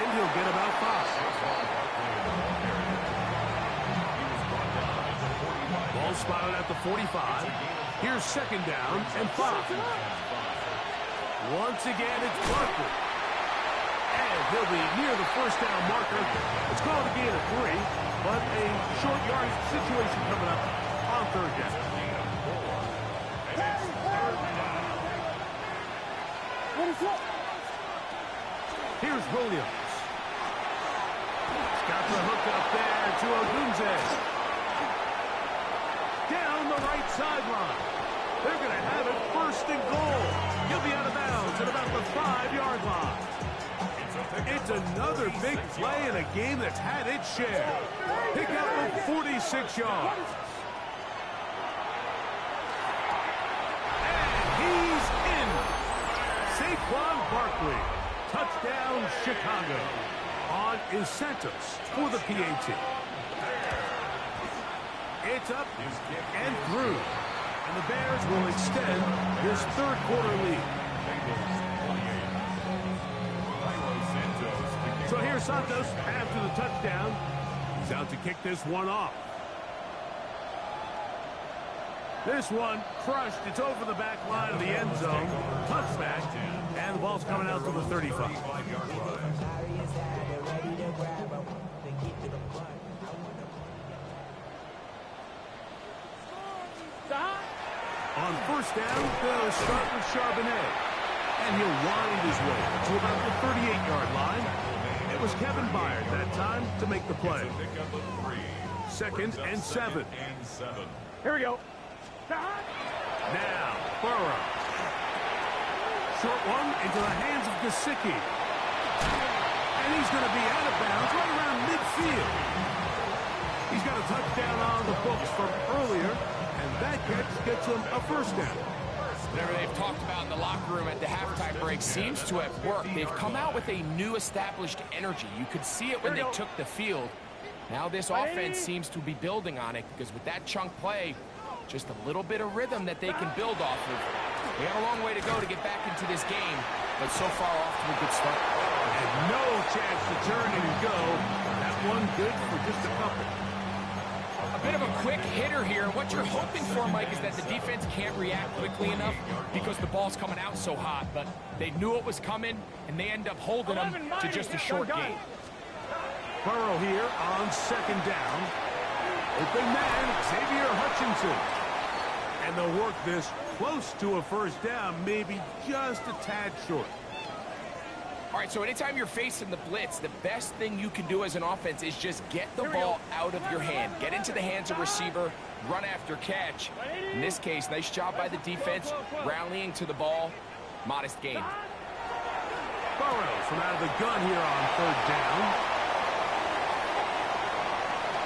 Speaker 8: And he'll get about 5. Ball spotted at the 45. Here's second down and 5. Once again, it's Barkley. And he'll be near the first down marker. It's called a gain of 3, but a short yardage situation coming up on third down. Here's Williams. He's got the hook up there to Odunze. Down the right sideline. They're going to have it first and goal. He'll be out of bounds at about the 5-yard line. It's another big play in a game that's had its share. Pick up of 46 yards. And he's in. Saquon Barkley. Touchdown, Chicago. On is Santos for the PAT. It's up and through. And the Bears will extend this third quarter lead. So here's Santos after the touchdown. He's out to kick this one off. This one crushed. It's over the back line of the end zone. Touchback. And the ball's coming out to the 35. On first down, they'll start with Charbonnet. And he'll wind his way to about the 38-yard line. It was Kevin Byard that time to make the play. Second and 7.
Speaker 10: Here we go.
Speaker 8: Now, Burrow. Short one into the hands of Gesicki. And he's going to be out of bounds right around midfield. He's got a touchdown on the books from earlier, and that catch gets him a first down.
Speaker 9: Whatever they've talked about in the locker room at the halftime break seems to have worked. They've come out with a new established energy. You could see it when they took the field. Now this offense seems to be building on it because with that chunk play, just a little bit of rhythm that they can build off of. They have a long way to go to get back into this game, but so far off to a good start.
Speaker 8: And no chance to turn and go. That one good for just a couple.
Speaker 9: A bit of a quick hitter here. What you're hoping for, Mike, is that the defense can't react quickly enough because the ball's coming out so hot, but they knew it was coming, and they end up holding them to just a short gain.
Speaker 8: Burrow here on second down. Open man, Xavier Hutchinson. And they'll work this close to a first down, maybe just a tad short.
Speaker 9: All right, so anytime you're facing the blitz, the best thing you can do as an offense is just get the ball out of your hand. Get into the hands of receiver, run after catch. In this case, nice job by the defense, rallying to the ball. Modest gain.
Speaker 8: Burrows from out of the gun here on third down.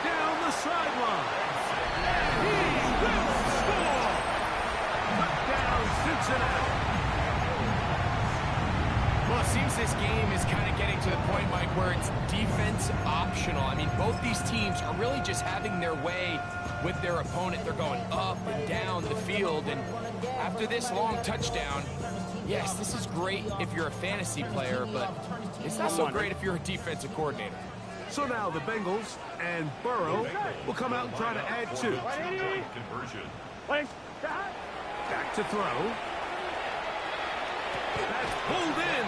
Speaker 8: Down the sideline. And he will score. Touchdown, Cincinnati.
Speaker 9: Well, it seems this game is kind of getting to the point, Mike, where it's defense optional. I mean, both these teams are really just having their way with their opponent. They're going up and down the field, and after this long touchdown, yes, this is great if you're a fantasy player, but it's not so great if you're a defensive coordinator.
Speaker 8: So now the Bengals and Burrow will come out and try to add 2. Back to throw. That's pulled in,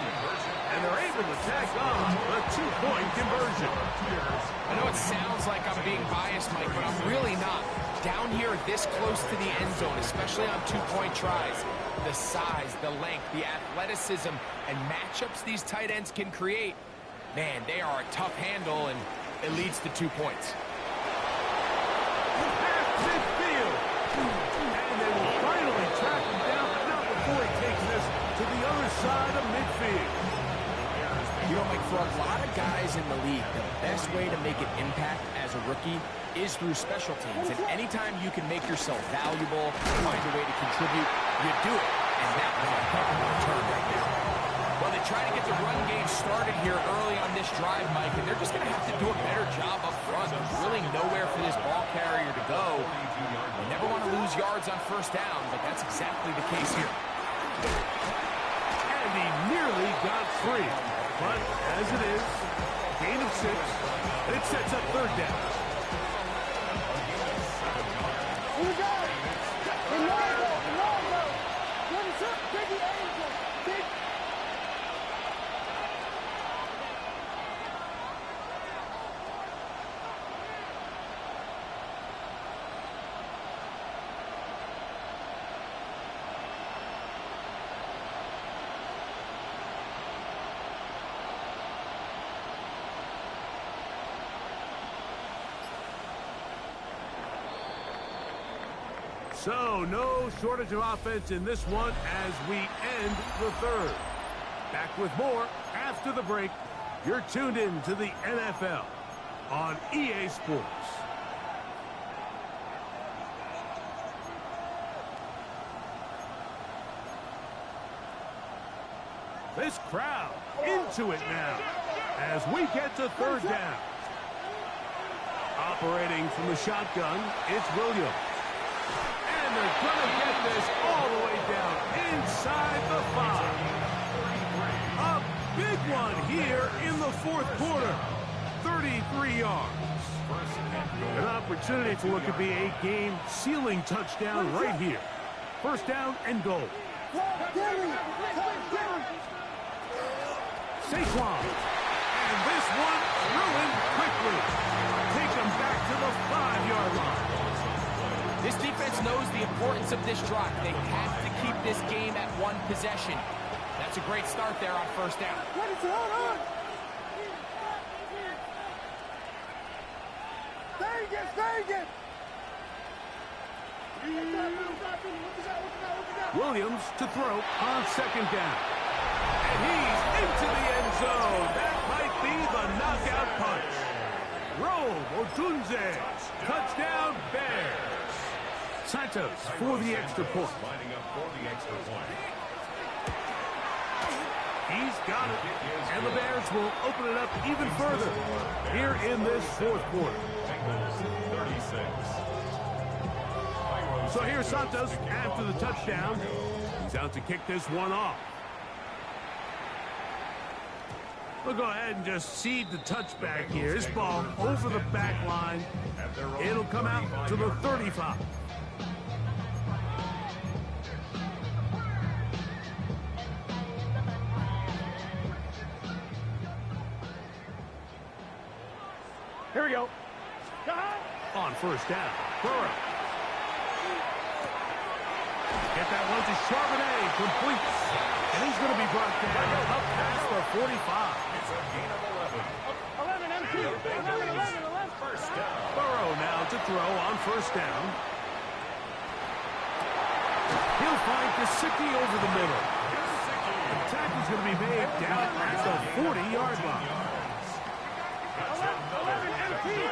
Speaker 8: and they're able to tack on a 2-point conversion.
Speaker 9: I know it sounds like I'm being biased, Mike, but I'm really not. Down here this close to the end zone, especially on 2-point tries, the size, the length, the athleticism, and matchups these tight ends can create, man, they are a tough handle, and it leads to 2 points.
Speaker 8: Past midfield. And they will finally track him down, but not before he takes this to the other side of midfield.
Speaker 9: You know, Mike, for a lot of guys in the league, the best way to make an impact as a rookie is through special teams. And anytime you can make yourself valuable, find a way to contribute, you do it. And that was a heck of a return right there. Well, they try to get the run game started here early on this drive, Mike, and they're just going to have to do a better job up front. There's really nowhere for this ball carrier to go. You never want to lose yards on first down, but that's exactly the case here.
Speaker 8: And he nearly got 3. But as it is, gain of 6, it sets up third down.
Speaker 10: Here we go. Ronaldo. What is up, Biggie Angel? Big.
Speaker 8: So, no shortage of offense in this one as we end the third. Back with more after the break. You're tuned in to the NFL on EA Sports. This crowd into it now as we get to third down. Operating from the shotgun, it's Williams. And they're going to get this all the way down inside the 5. A big one here in the fourth quarter. 33 yards. An opportunity for what could be a game-sealing touchdown right here. First down and goal. Saquon. And this one ruined quickly. Take them back to the 5-yard line.
Speaker 9: This defense knows the importance of this drive. They have to keep this game at 1 possession. That's a great start there on first down.
Speaker 10: Vegas.
Speaker 8: Williams to throw on second down. And he's into the end zone. That might be the knockout punch. Rome Odunze. Touchdown Bears. Santos for the extra point.
Speaker 7: Lining up for the extra point.
Speaker 8: He's got it. And the Bears will open it up even further here in this fourth quarter.
Speaker 7: 36.
Speaker 8: So here's Santos after the touchdown. He's out to kick this one off. We'll go ahead and just cede the touchback here. This ball over the back line. It'll come out to the 35.
Speaker 10: Here we go.
Speaker 8: On first down, Burrow. Get that one to Charbonnet. Completes. And he's going to be brought down up past the 45.
Speaker 7: It's a gain of 11.
Speaker 10: 11 MT. 11.
Speaker 7: First down.
Speaker 8: Burrow now to throw on first down. He'll find Gesicki over the middle. The tackle's going to be made down at the 40-yard line.
Speaker 10: 11 MT.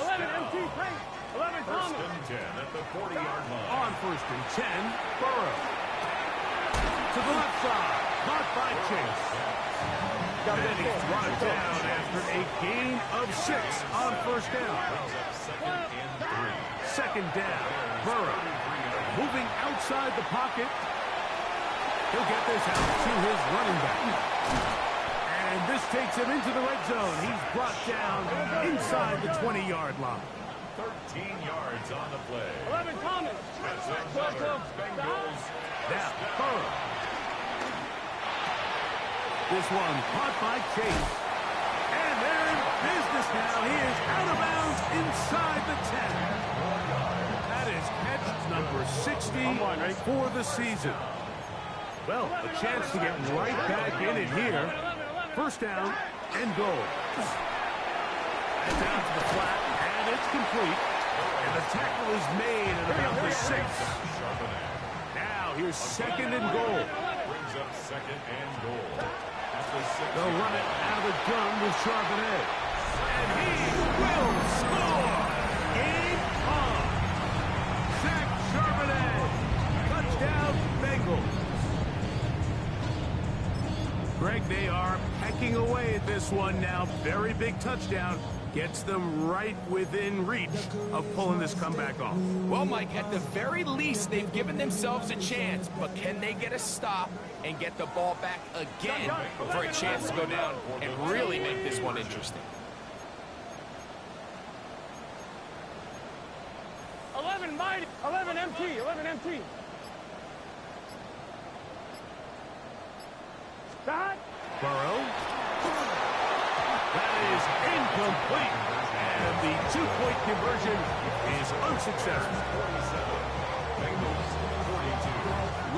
Speaker 10: 11 MT. 11
Speaker 7: First
Speaker 10: Thomas.
Speaker 7: and 10 at the 40-yard line.
Speaker 8: On first and 10, Burrow. To the left side, caught by Chase. And he's brought down after a gain of 6 on first down.
Speaker 7: Second and 3.
Speaker 8: Second down, Burrow. Moving outside the pocket. He'll get this out to his running back. And this takes him into the red zone. He's brought down inside the 20-yard line.
Speaker 7: 13 yards on the play.
Speaker 10: 11 Thomas.
Speaker 7: That's another Bengals.
Speaker 8: Now, Burrow. This one caught by Chase. And they're in business now. He is out of bounds inside the 10. That is catch number 60 for the season. Well, a chance to get right back in it here. First down and goal. And down to the flat, and it's complete. And the tackle is made at about the 6. Now here's second and goal.
Speaker 7: Brings up second and goal.
Speaker 8: They'll run it out of the gun with Charbonnet. And he will score! Game on! Zach Charbonnet! Touchdown, Bengals! Greg, they are pecking away at this one now. Very big touchdown. Gets them right within reach of pulling this comeback off.
Speaker 9: Well, Mike, at the very least, they've given themselves a chance, but can they get a stop and get the ball back again for a chance to go down and really make this one interesting?
Speaker 10: 11 mighty. 11 MT. 11 MT. Start.
Speaker 8: Burrow. That is incomplete. And the two-point conversion is unsuccessful.
Speaker 7: Bengals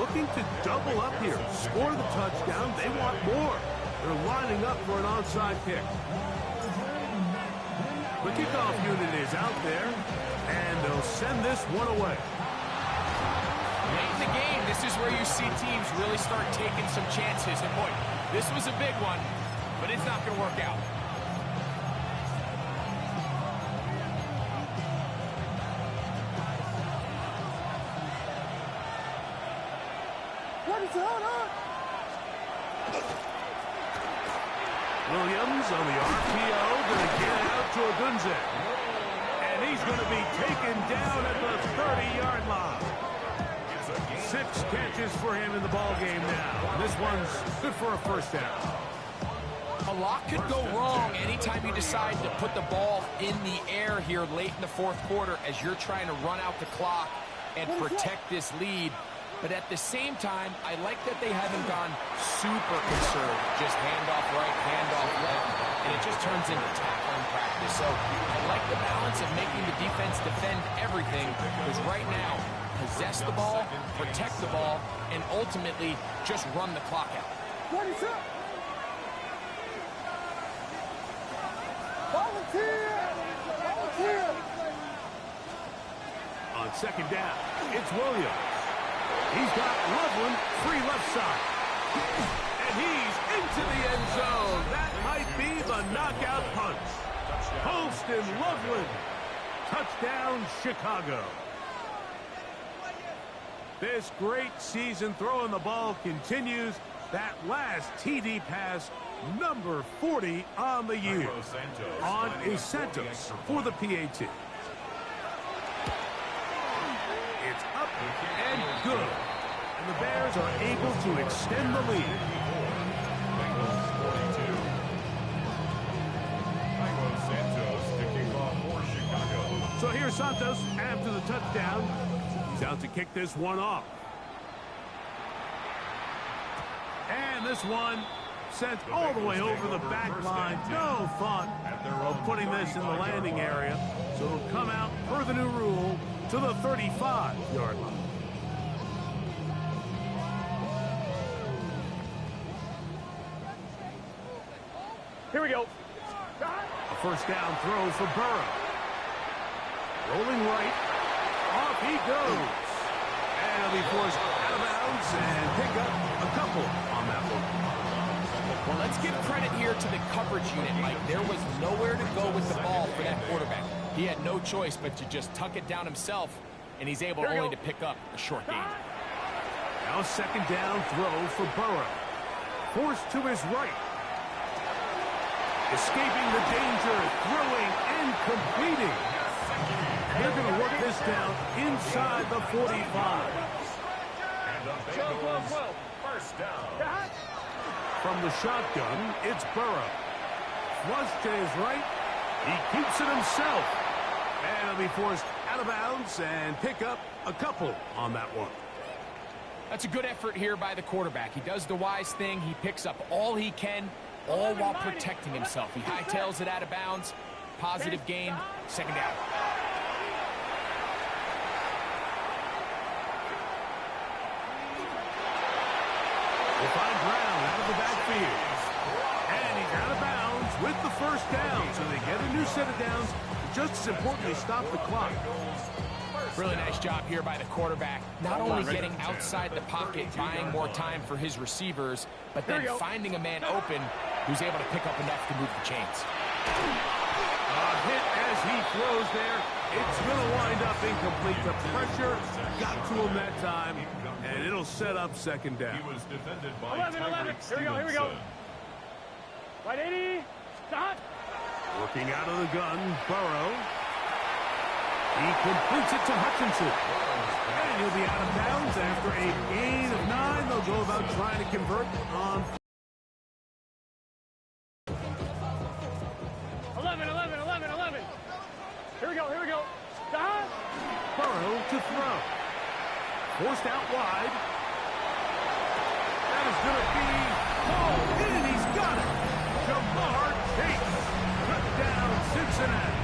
Speaker 7: 42.
Speaker 8: Looking to double up here. Score the touchdown. They want more. They're lining up for an onside kick. The kickoff unit is out there, and they'll send this one away.
Speaker 9: Late in the game, this is where you see teams really start taking some chances. And boy, this was a big one, but it's not going to work out.
Speaker 10: What is going on?
Speaker 8: Williams on the RPO, going to get it out to Odunze. And he's going to be taken down at the 30-yard line. 6 catches for him in the ballgame now. This one's good for a first down.
Speaker 9: A lot could go wrong anytime you decide to put the ball in the air here late in the fourth quarter as you're trying to run out the clock and protect this lead. But at the same time, I like that they haven't gone super conservative. Just handoff right, handoff left, and it just turns into tackling practice. So I like the balance of making the defense defend everything, because right now, possess the ball, protect the ball, and ultimately just run the clock out.
Speaker 10: What is up? Volunteer! Volunteer!
Speaker 8: On second down, it's Williams. He's got Loveland free left side. And he's into the end zone. That might be the knockout punch. Post and Loveland. Touchdown, Chicago. This great season throwing the ball continues. That last TD pass, number 40 on the year. On is Santos for the PAT. It's up and good. And the Bears are able to extend the lead.
Speaker 7: Bengals 42. Santos kicking off for Chicago.
Speaker 8: So here's Santos after the touchdown. He's out to kick this one off. And this one sent all the way over the back line. No thought of putting this in the landing area. So it'll come out per the new rule to the 35-yard line.
Speaker 10: Here we go.
Speaker 8: A first down throw for Burrow. Rolling right. Off he goes. And he'll be forced out of bounds and pick up a couple on that one.
Speaker 9: Well, let's give credit here to the coverage unit, Mike. There was nowhere to go with the ball for that quarterback. He had no choice but to just tuck it down himself, and he's able only to pick up a short gain.
Speaker 8: Now second down throw for Burrow. Forced to his right. Escaping the danger, throwing and completing. They're going to work this down inside the 45.
Speaker 7: First down.
Speaker 8: From the shotgun, it's Burrow. Flush to his right. He keeps it himself. And he'll be forced out of bounds and pick up a couple on that one.
Speaker 9: That's a good effort here by the quarterback. He does the wise thing. He picks up all he can, all while protecting himself. He hightails it out of bounds. Positive gain. Second down.
Speaker 8: They find Brown out of the backfield. And he's out of bounds with the first down. So they get a new set of downs. Just as importantly, stop the clock.
Speaker 9: Really nice job here by the quarterback. Not only getting outside the pocket, buying more time for his receivers, but then finding a man open who's able to pick up enough to move the chains.
Speaker 8: A hit as he throws there. It's going to wind up incomplete. The pressure got to him that time, and it'll set up second down.
Speaker 7: He was defended by
Speaker 10: 11. Here we go. Right 80. Stop.
Speaker 8: Working out of the gun, Burrow. He completes it to Hutchinson. And he'll be out of bounds after a gain of 9. They'll go about trying to convert on
Speaker 10: 11. Here we go. Stop.
Speaker 8: Burrow to throw. Forced out wide. That is going to be hauled in, and he's got it. Jamar Chase. Touchdown, Cincinnati.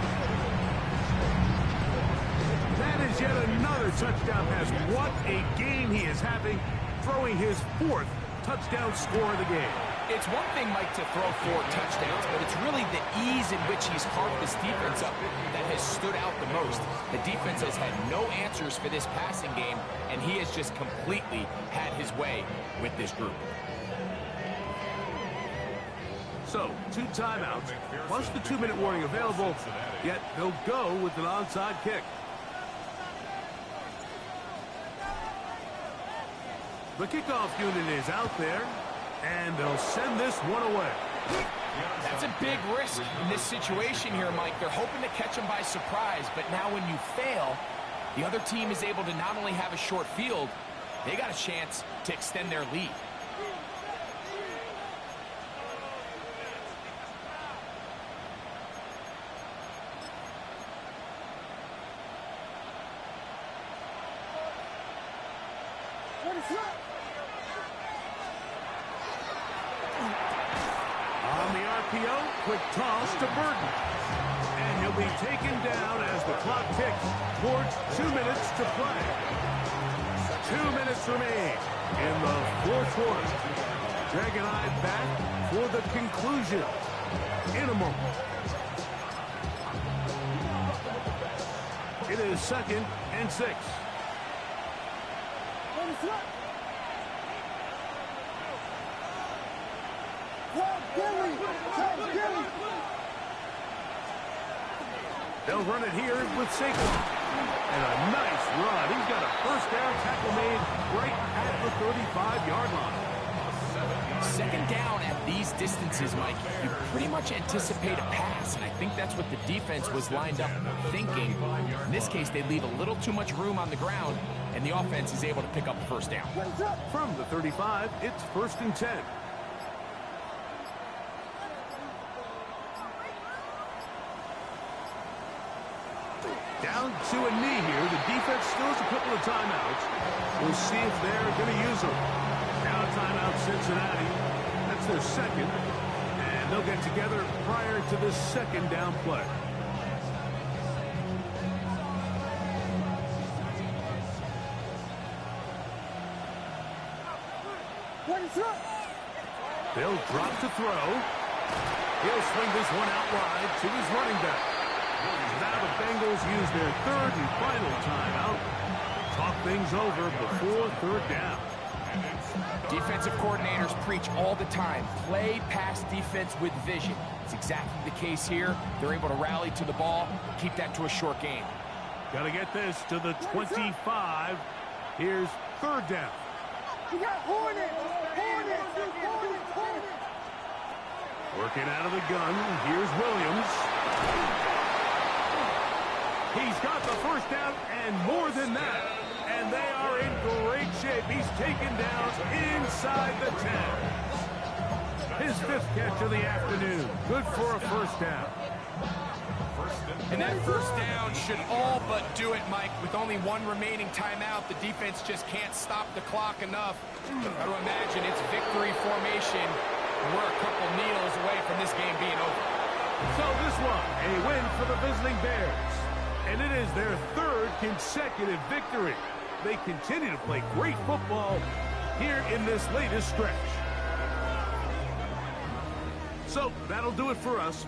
Speaker 8: That is yet another touchdown pass. What a game he is having, throwing his 4th touchdown score of the game.
Speaker 9: It's one thing, Mike, to throw 4 touchdowns, but it's really the ease in which he's carved this defense up that has stood out the most. The defense has had no answers for this passing game, and he has just completely had his way with this group.
Speaker 8: So, 2 timeouts, plus the 2-minute warning available, yet they'll go with an onside kick. The kickoff unit is out there, and they'll send this one away.
Speaker 9: That's a big risk in this situation here, Mike. They're hoping to catch him by surprise, but now when you fail, the other team is able to not only have a short field, they got a chance to extend their lead.
Speaker 8: On the RPO, quick toss to Burton. And he'll be taken down as the clock ticks towards 2 minutes to play. 2 minutes remain in the 4th quarter. Greg and I back for the conclusion in a moment. It is 2nd and 6. They'll run it here with Saquon. And a nice run. He's got a first down tackle made right at the 35-yard line.
Speaker 9: Second down at these distances, Mike, you pretty much anticipate a pass, and I think that's what the defense was lined up thinking. In this case, they leave a little too much room on the ground, and the offense is able to pick up a first down.
Speaker 8: From the 35, it's 1st and 10. Down to a knee here. The defense still has a couple of timeouts. We'll see if they're going to use them. Now timeout Cincinnati. That's their 2nd. And they'll get together prior to this 2nd down play. They'll drop to throw. He'll swing this one out wide to his running back. Now the Bengals use their third and final timeout. Talk things over before third down.
Speaker 9: Defensive coordinators preach all the time, play pass defense with vision. It's exactly the case here. They're able to rally to the ball, keep that to a short game.
Speaker 8: Got to get this to the 25. Here's third down.
Speaker 10: You got Hornet!
Speaker 8: Working out of the gun. Here's Williams. He's got the first down and more than that. And they are in great shape. He's taken down inside the 10. His fifth catch of the afternoon. Good for a first down.
Speaker 9: And that first down should all but do it, Mike. With only one remaining timeout, the defense just can't stop the clock enough. Got to imagine it's victory formation. We're a couple needles away from this game being over.
Speaker 8: So this one, a win for the visiting Bears. And it is their third consecutive victory. They continue to play great football here in this latest stretch. So that'll do it for us.